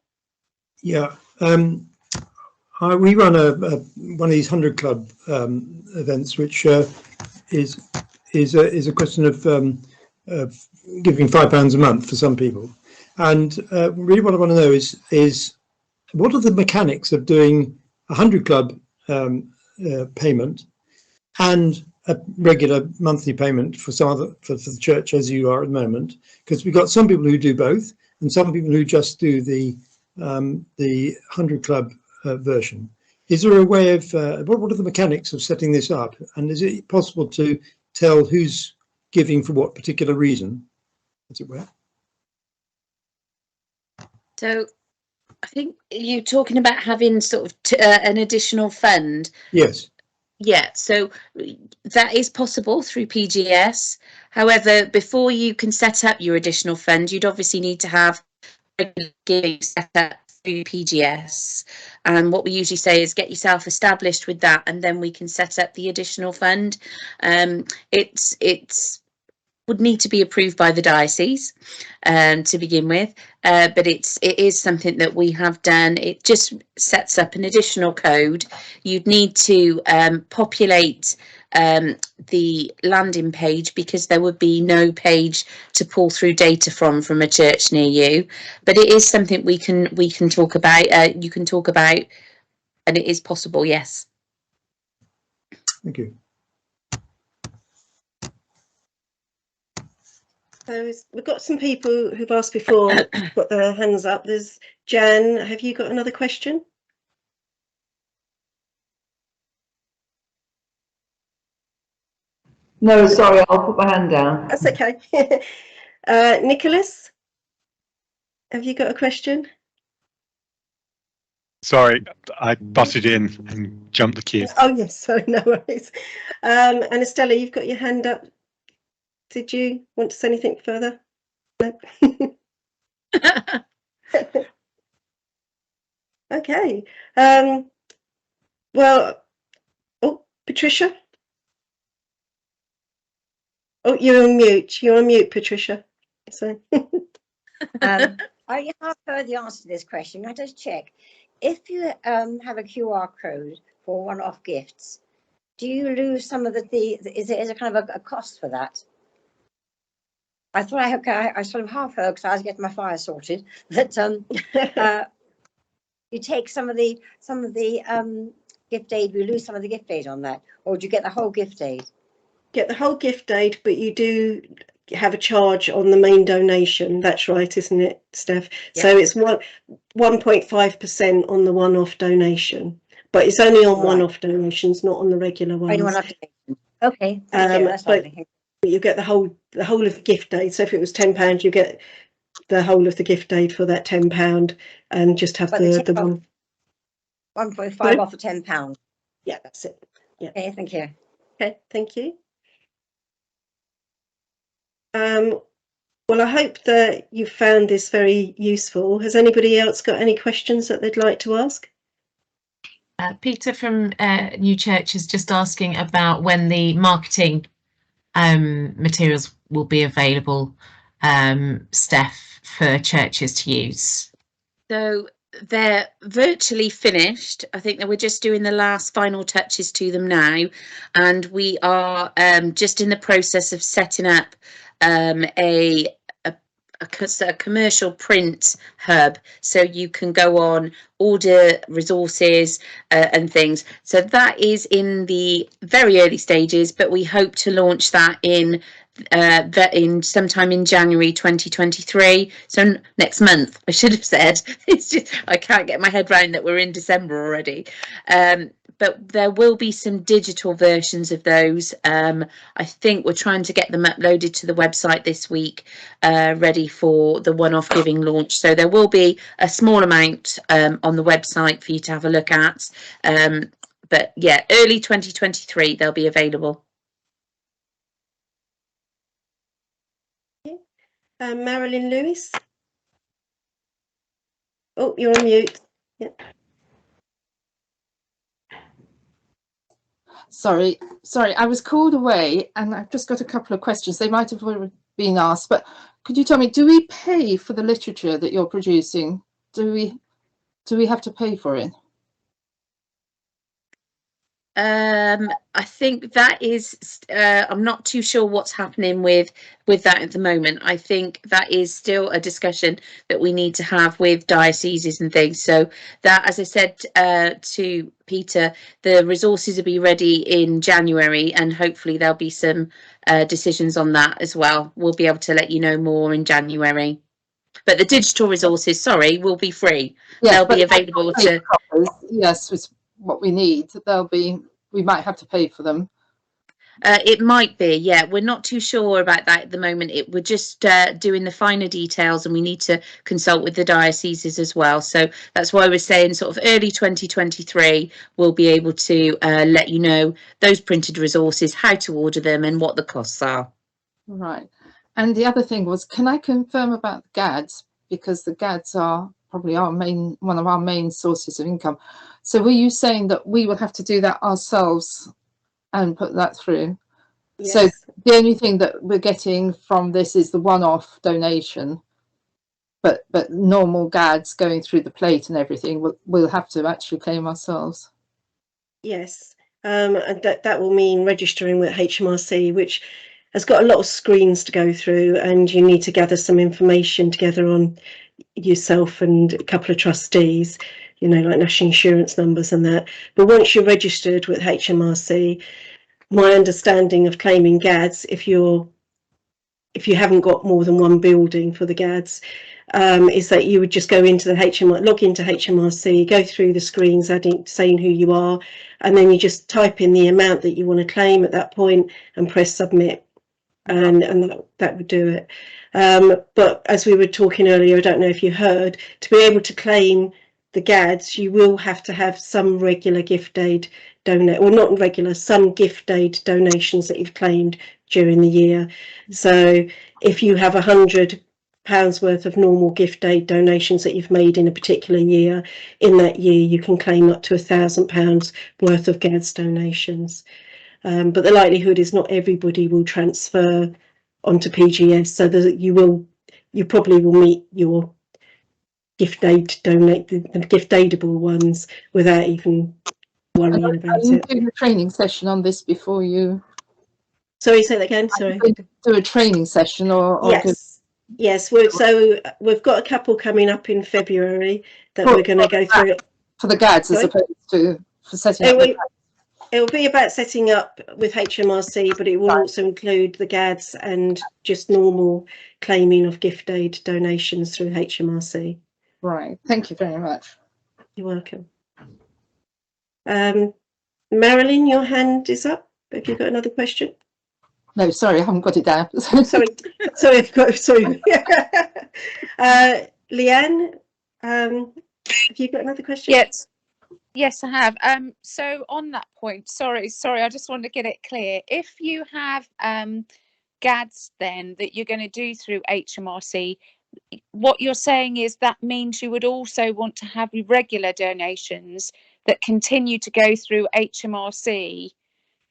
Yeah. We run one of these 100 Club events, which is a question of giving £5 a month for some people. And really what I want to know is what are the mechanics of doing a 100 Club payment and a regular monthly payment for for the church as you are at the moment? Because we've got some people who do both and some people who just do the 100 Club version. Is there a way of what are the mechanics of setting this up, and is it possible to tell who's giving for what particular reason, as it were? So I think you're talking about having sort of an additional fund. Yes. Yeah, so that is possible through PGS. However, before you can set up your additional fund, you'd obviously need to have regular giving set up through PGS. And what we usually say is get yourself established with that, and then we can set up the additional fund. It's would need to be approved by the diocese to begin with, but it is something that we have done. It just sets up an additional code. You'd need to populate the landing page, because there would be no page to pull through data from a church near you. But it is something we can talk about. You can talk about, and it is possible. Yes. Thank you. So we've got some people who've asked before, got their hands up. There's Jan. Have you got another question? No, sorry, I'll put my hand down. That's okay. Nicholas, have you got a question? Sorry, I butted in and jumped the queue. Oh yes, sorry, no worries. And Estella, you've got your hand up. Did you want to say anything further? No. Okay. Well, oh, Patricia. Oh, you're on mute. You're on mute, Patricia. So. I have heard the answer to this question. I just check. If you have a QR code for one-off gifts, do you lose some of is there kind of a cost for that? I thought I sort of half heard, because I was getting my fire sorted, that you take some of the gift aid, you lose some of the gift aid on that, or do you get the whole gift aid? Get the whole gift aid, but you do have a charge on the main donation. That's right, isn't it, Steph? Yeah. So it's 1.5% on the one-off donation, but it's only on one-off donations, not on the regular ones. Okay, that's lovely. But you get the whole of the gift aid. So if it was £10, you get the whole of the gift aid for that £10, and just have the one 1.5 off of £10. Yeah, that's it. Yeah. Okay, thank you. Okay, thank you. Well, I hope that you found this very useful. Has anybody else got any questions that they'd like to ask? Peter from New Church is just asking about when the marketing materials will be available, Steph, for churches to use. So they're virtually finished. I think that we're just doing the last final touches to them now, and we are just in the process of setting up a commercial print hub, so you can go on, order resources and things. So that is in the very early stages, but we hope to launch that in sometime in January 2023. So next month, I should have said. It's just I can't get my head around that we're in December already. But there will be some digital versions of those. I think we're trying to get them uploaded to the website this week, ready for the one-off giving launch. So there will be a small amount on the website for you to have a look at. But yeah, early 2023 they'll be available. Marilyn Lewis. Oh, you're on mute. Yeah. Sorry, I was called away and I've just got a couple of questions. They might have already been asked, but could you tell me, do we pay for the literature that you're producing? Do we have to pay for it? I think that is, I'm not too sure what's happening with that at the moment. I think that is still a discussion that we need to have with dioceses and things. So that, as I said to Peter, the resources will be ready in January, and hopefully there'll be some decisions on that as well. We'll be able to let you know more in January. But the digital resources, sorry, will be free. Yes, they'll be available to. Yes, it's what we need. We might have to pay for them. It might be, yeah. We're not too sure about that at the moment. We're just doing the finer details, and we need to consult with the dioceses as well. So that's why we're saying sort of early 2023, we'll be able to let you know those printed resources, how to order them, and what the costs are. Right. And the other thing was, can I confirm about the GADs? Because the GADs are probably one of our main sources of income. So were you saying that we will have to do that ourselves and put that through? Yes. So the only thing that we're getting from this is the one-off donation, but normal GADs going through the plate and everything, we'll have to actually claim ourselves. Yes, and that will mean registering with HMRC, which has got a lot of screens to go through, and you need to gather some information together on yourself and a couple of trustees, you know, like national insurance numbers and that. But once you're registered with HMRC, my understanding of claiming GADs, if you haven't got more than one building for the GADs, is that you would just go into the log into HMRC, go through the screens, saying who you are, and then you just type in the amount that you want to claim at that point and press submit, and that would do it. But as we were talking earlier, I don't know if you heard, to be able to claim the GADs, you will have to have some regular gift aid donate, or not regular, some gift aid donations that you've claimed during the year. So if you have £100 worth of normal gift aid donations that you've made in a particular year, in that year you can claim up to £1,000 worth of GADs donations. But the likelihood is not everybody will transfer onto PGS, so that you probably will meet your gift aid the gift aidable ones without even worrying about you it. do a training session on this before you? Sorry, say that again. Sorry. Do a training session or yes, yes. We've got a couple coming up in February that we're going to go through it for the GADs as opposed to for setting up. It will be about setting up with HMRC, but it will also include the GADs and just normal claiming of gift aid donations through HMRC. Right. Thank you very much. You're welcome. Marilyn, your hand is up. Have you got another question? No, sorry, I haven't got it down. sorry. Leanne, have you got another question? Yes, I have. So on that point, sorry, I just want to get it clear. If you have GADs then that you're going to do through HMRC, what you're saying is that means you would also want to have regular donations that continue to go through HMRC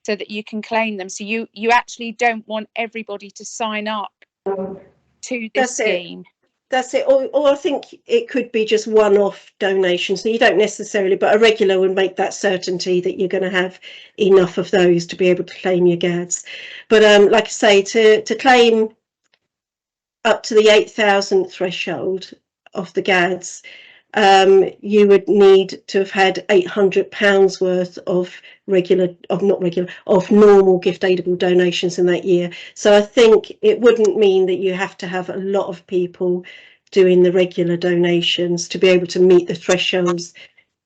so that you can claim them. So you actually don't want everybody to sign up to this scheme. That's it. Or I think it could be just one-off donation. So you don't necessarily, but a regular would make that certainty that you're going to have enough of those to be able to claim your GADs. But like I say, to claim up to the 8,000 threshold of the GADs, you would need to have had £800 worth of normal gift aidable donations in that year. So I think it wouldn't mean that you have to have a lot of people doing the regular donations to be able to meet the thresholds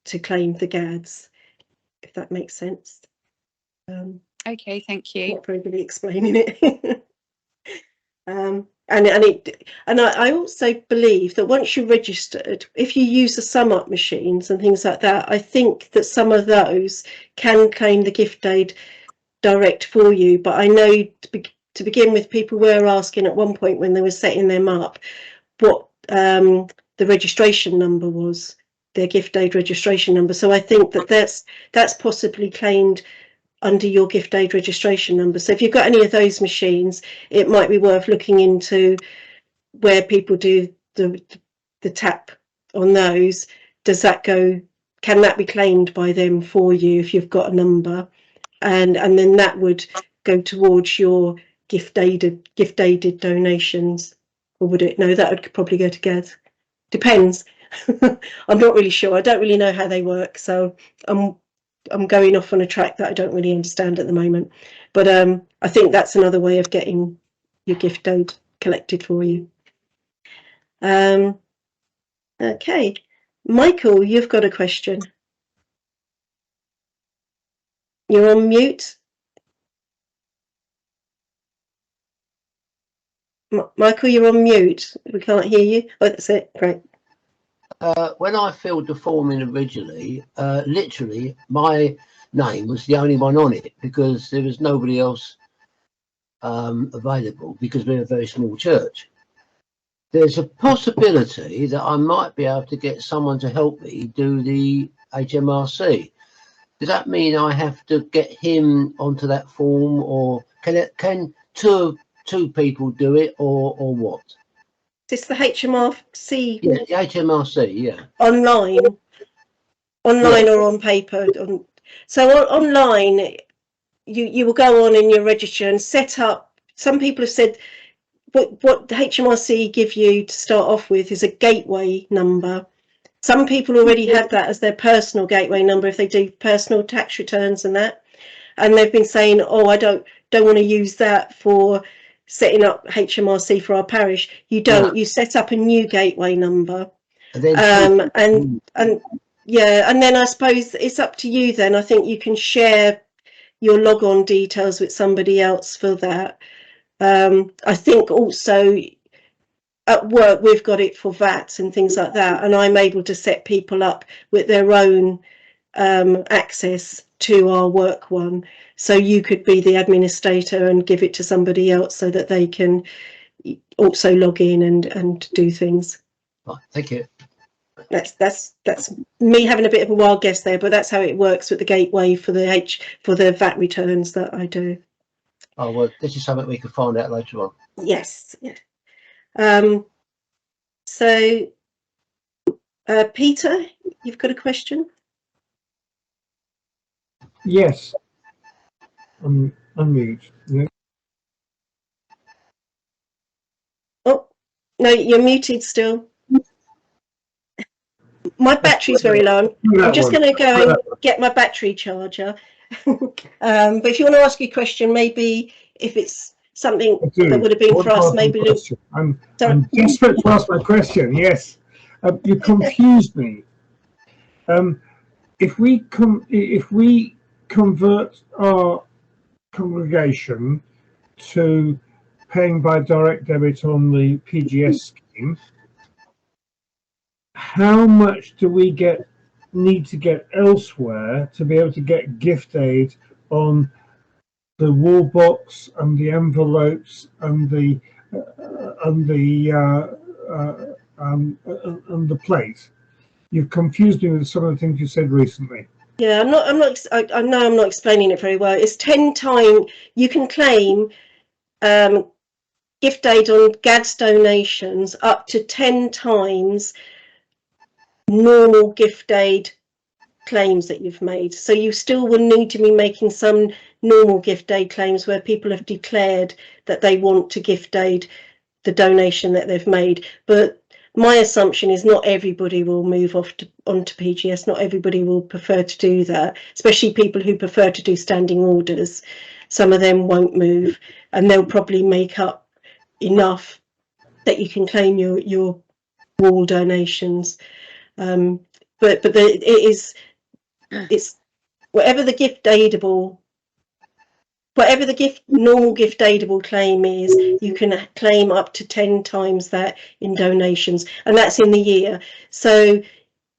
to claim the GADs, if that makes sense. Okay, thank you. Not very good at explaining it. And I also believe that once you're registered, if you use the sum up machines and things like that, I think that some of can claim the gift aid direct for you. But I know to begin with, people were asking at one point when they were setting them up what the registration number was, their gift aid registration number. So I think that that's possibly claimed under your gift aid registration number. So if you've got any of those machines, it might be worth looking into where people do the tap on those. Can that be claimed by them for you if you've got a number, and then that would go towards your gift aided donations, or would it? No, that would probably go to GAD. Depends. I'm not really sure. I don't really know how they work, so I'm going off on a track that I don't really understand at the moment. But I think that's another way of getting your gift aid collected for you. Okay, Michael, you've got a question. You're on mute. Michael, you're on mute. We can't hear you. Oh, that's it. Great. When I filled the form in originally, literally my name was the only one on it because there was nobody else available because we're a very small church. There's a possibility that I might be able to get someone to help me do the HMRC. Does that mean I have to get him onto that form, or can two people do it, or what? Is this the HMRC? Yeah, the HMRC, yeah. Online or on paper. So online, you will go on and you register and set up. Some people have said what the HMRC give you to start off with is a gateway number. Some people already have that as their personal gateway number if they do personal tax returns and that. And they've been saying, oh, I don't want to use that for setting up HMRC for our parish. You don't. You set up a new gateway number. And yeah, and then I suppose it's up to you then. I think you can share your log-on details with somebody else for that. I think also at work we've got it for VAT and things like that, and I'm able to set people up with their own access to our work one. So you could be the administrator and give it to somebody else so that they can also log in and do things. Right, thank you. That's me having a bit of a wild guess there, but that's how it works with the gateway for the VAT returns that I do. Oh well, this is something we can find out later on. Yes. Yeah. So Peter, you've got a question? Yes. Unmute. Yeah. Oh no, you're muted still. My battery's very low. I'm just going to go and get my battery charger. But if you want to ask a question, maybe if it's something that would have been for us, maybe. I'm desperate to ask my question. Yes, you confused me. If we convert our congregation to paying by direct debit on the PGS scheme, how much do we need to get elsewhere to be able to get gift aid on the wall box and the envelopes and the plate? You've confused me with some of the things you said recently. Yeah, I know I'm not explaining it very well. It's 10 times you can claim gift aid on GADS donations up to 10 times normal gift aid claims that you've made. So you still will need to be making some normal gift aid claims where people have declared that they want to gift aid the donation that they've made. But my assumption is not everybody will move onto PGS. Not everybody will prefer to do that, especially people who prefer to do standing orders. Some of them won't move, and they'll probably make up enough that you can claim your wall donations. But it's whatever the normal gift aidable claim is, you can claim up to 10 times that in donations, and that's in the year. So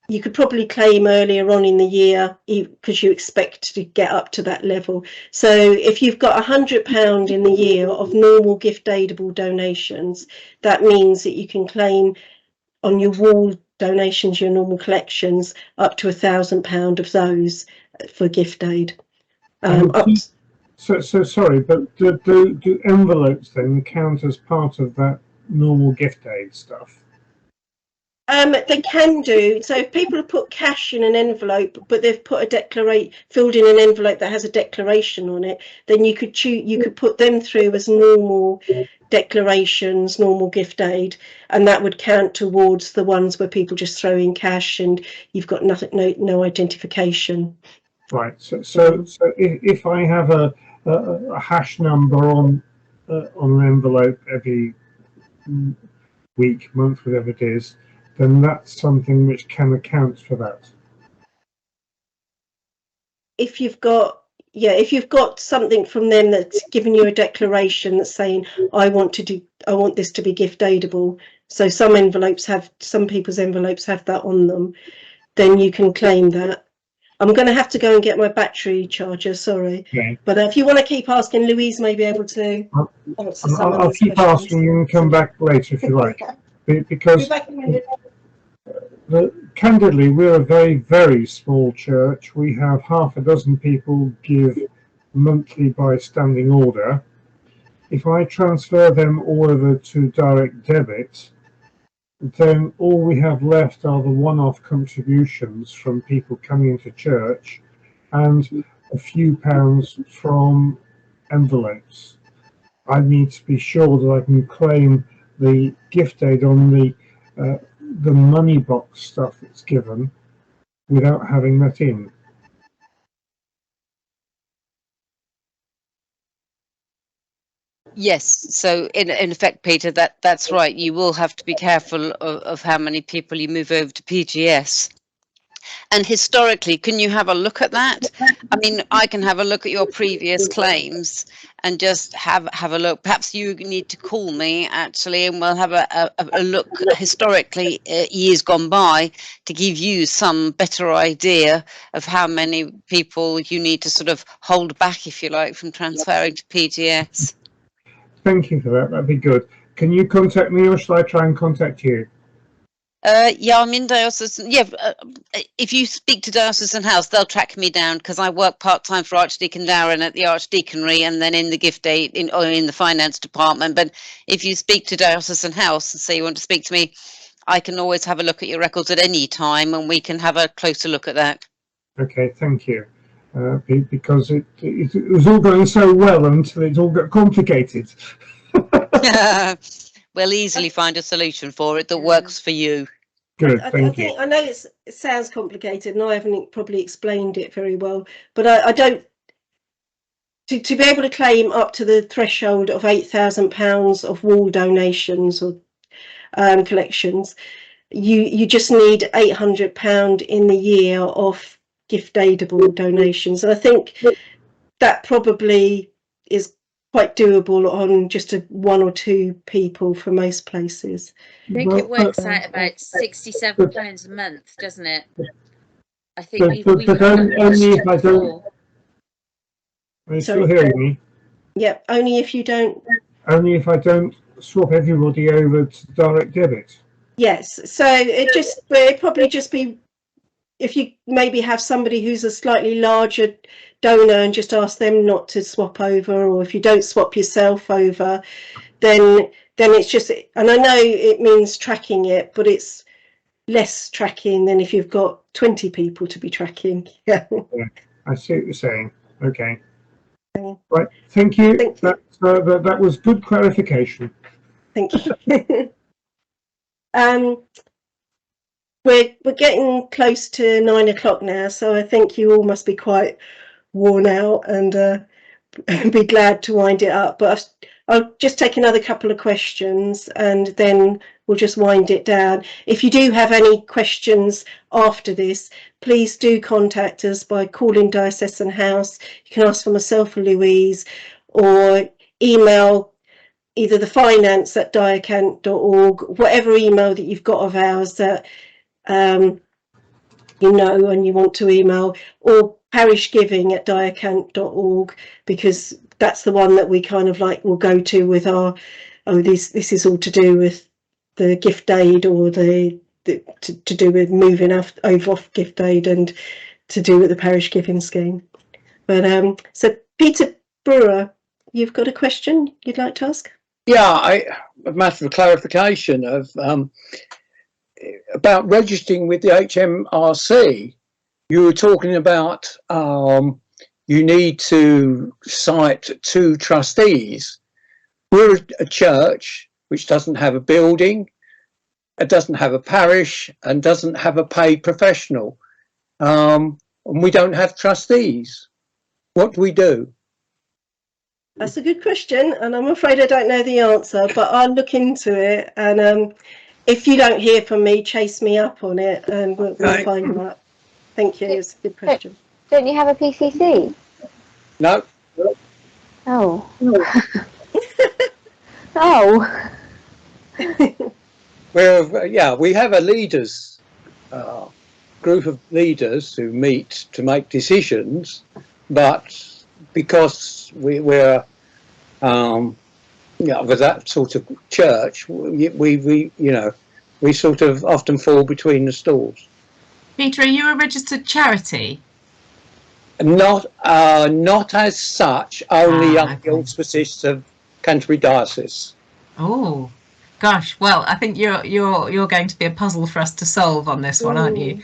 you could probably claim earlier on in the year because you expect to get up to that level. So if you've got £100 in the year of normal gift aidable donations, that means that you can claim on your wall donations, your normal collections, up to £1,000 of those for gift aid. So sorry, but do envelopes then count as part of that normal gift aid stuff? They can do. So if people have put cash in an envelope, but they've put filled in an envelope that has a declaration on it, then you could put them through as normal declarations, normal gift aid, and that would count towards the ones where people just throw in cash and you've got no identification. Right. So if I have a hash number on an envelope every week, month, whatever it is, then that's something which can account for that. If you've got yeah, if you've got something from them that's given you a declaration that's saying, I want this to be gift aidable. So some people's envelopes have that on them, then you can claim that. I'm going to have to go and get my battery charger, sorry. Okay. But if you want to keep asking, Louise may be able to answer some of I'll these keep questions. asking you and come back later if you like. Because candidly, we're a very, very small church. We have half a dozen people give monthly by standing order. If I transfer them all over to direct debit, then all we have left are the one-off contributions from people coming into church and a few pounds from envelopes. I need to be sure that I can claim the gift aid on the money box stuff that's given without having that in. Yes, so in effect, Peter, that's right. You will have to be careful of how many people you move over to PGS. And historically, can you have a look at that? I mean, I can have a look at your previous claims and just have a look. Perhaps you need to call me actually, and we'll have a look historically, years gone by, to give you some better idea of how many people you need to sort of hold back, if you like, from transferring to PGS. Thank you for that. That'd be good. Can you contact me, or shall I try and contact you? Yeah, I'm in Diocesan. Yeah, if you speak to Diocesan House, they'll track me down because I work part-time for Archdeacon Darren at the Archdeaconry and then in the gift aid or in the finance department. But if you speak to Diocesan House and say you want to speak to me, I can always have a look at your records at any time and we can have a closer look at that. Okay, thank you. Because it was all going so well until it all got complicated. We'll easily find a solution for it that works for you. Good, thank you. I know it sounds complicated and I haven't probably explained it very well, but I don't, to be able to claim up to the threshold of £8,000 of wall donations or collections, you just need £800 in the year of gift aidable donations. And I think that probably is quite doable on just one or two people for most places. I think it works out about £67 a month, doesn't it? I think we've only if I don't. Are you still hearing me? Yep, only if you don't. Only if I don't swap everybody over to direct debit. Yes, so it'd probably just be if you maybe have somebody who's a slightly larger donor and just ask them not to swap over, or if you don't swap yourself over, then it's just, and I know it means tracking it, but it's less tracking than if you've got 20 people to be tracking. Yeah, I see what you're saying. Okay. Right, thank you. That was good clarification. Thank you. We're getting close to 9 o'clock now, so I think you all must be quite worn out and be glad to wind it up. But I'll just take another couple of questions and then we'll just wind it down. If you do have any questions after this, please do contact us by calling Diocesan House. You can ask for myself or Louise, or email either the finance@diacant.org, whatever email that you've got of ours that you know and you want to email, or parishgiving@diacant.org, because that's the one that we kind of like will go to with our, this is all to do with the gift aid, or to do with moving off gift aid and to do with the parish giving scheme. But so Peter Brewer, you've got a question you'd like to ask? Yeah, a matter of clarification of about registering with the HMRC. You were talking about you need to cite 2 trustees. We're a church which doesn't have a building, it doesn't have a parish, and doesn't have a paid professional. And we don't have trustees. What do we do? That's a good question, and I'm afraid I don't know the answer, but I'll look into it. And if you don't hear from me, chase me up on it, and we'll find that. Thank you. It's a good question. Don't you have a PCC? No. Oh. Oh. We have a leaders group of leaders who meet to make decisions, but because we're with that sort of church, we sort of often fall between the stools. Peter, are you a registered charity? Not as such, only young the auspices of Canterbury Diocese. Oh, gosh. Well, I think you're going to be a puzzle for us to solve on this one, aren't you?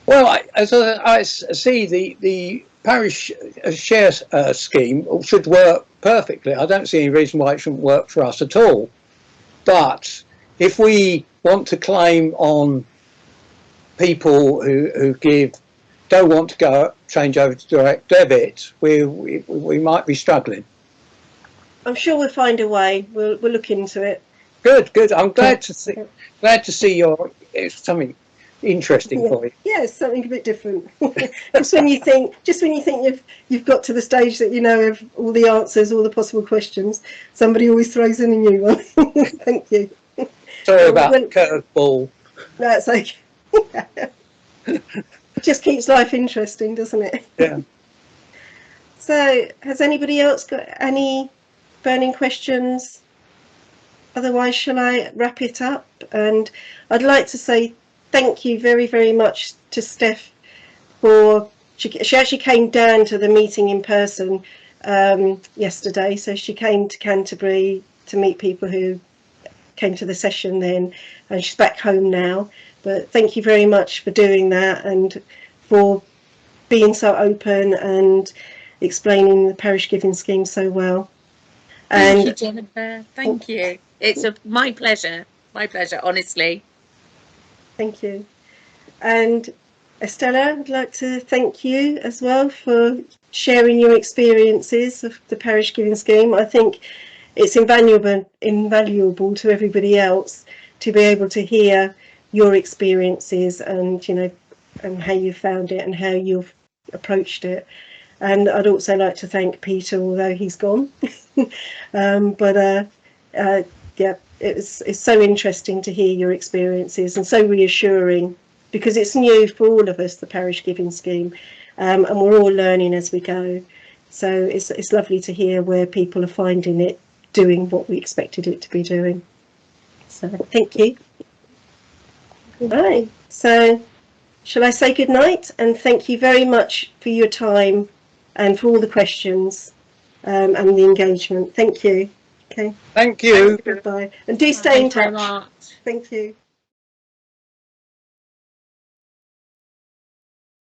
Well, as I see, the parish share scheme should work perfectly. I don't see any reason why it shouldn't work for us at all. But if we want to claim on people who don't want to change over to direct debit, we might be struggling. I'm sure we'll find a way. We'll look into it. Good. I'm glad to see it's something interesting for you. Yeah, it's something a bit different. just when you think you've got to the stage that you know of all the answers, all the possible questions, somebody always throws in a new one. Thank you. Sorry about the curveball. That's okay. It just keeps life interesting, doesn't it? Yeah. So, has anybody else got any burning questions? Otherwise, shall I wrap it up? And I'd like to say thank you very, very much to Steph for she actually came down to the meeting in person yesterday. So she came to Canterbury to meet people who came to the session then, and she's back home now. But thank you very much for doing that and for being so open and explaining the parish giving scheme so well. Thank you, Jennifer. Thank you. It's my pleasure. My pleasure, honestly. Thank you. And Estella, I'd like to thank you as well for sharing your experiences of the parish giving scheme. I think it's invaluable to everybody else to be able to hear your experiences and, and how you found it and how you've approached it. And I'd also like to thank Peter, although he's gone. Yeah, it's so interesting to hear your experiences and so reassuring, because it's new for all of us, the parish giving scheme, and we're all learning as we go. So it's lovely to hear where people are finding it doing what we expected it to be doing. So thank you. Right, so shall I say good night, and thank you very much for your time and for all the questions and the engagement. Thank you. Okay. Thank you. Goodbye. And do stay in touch. Thank you.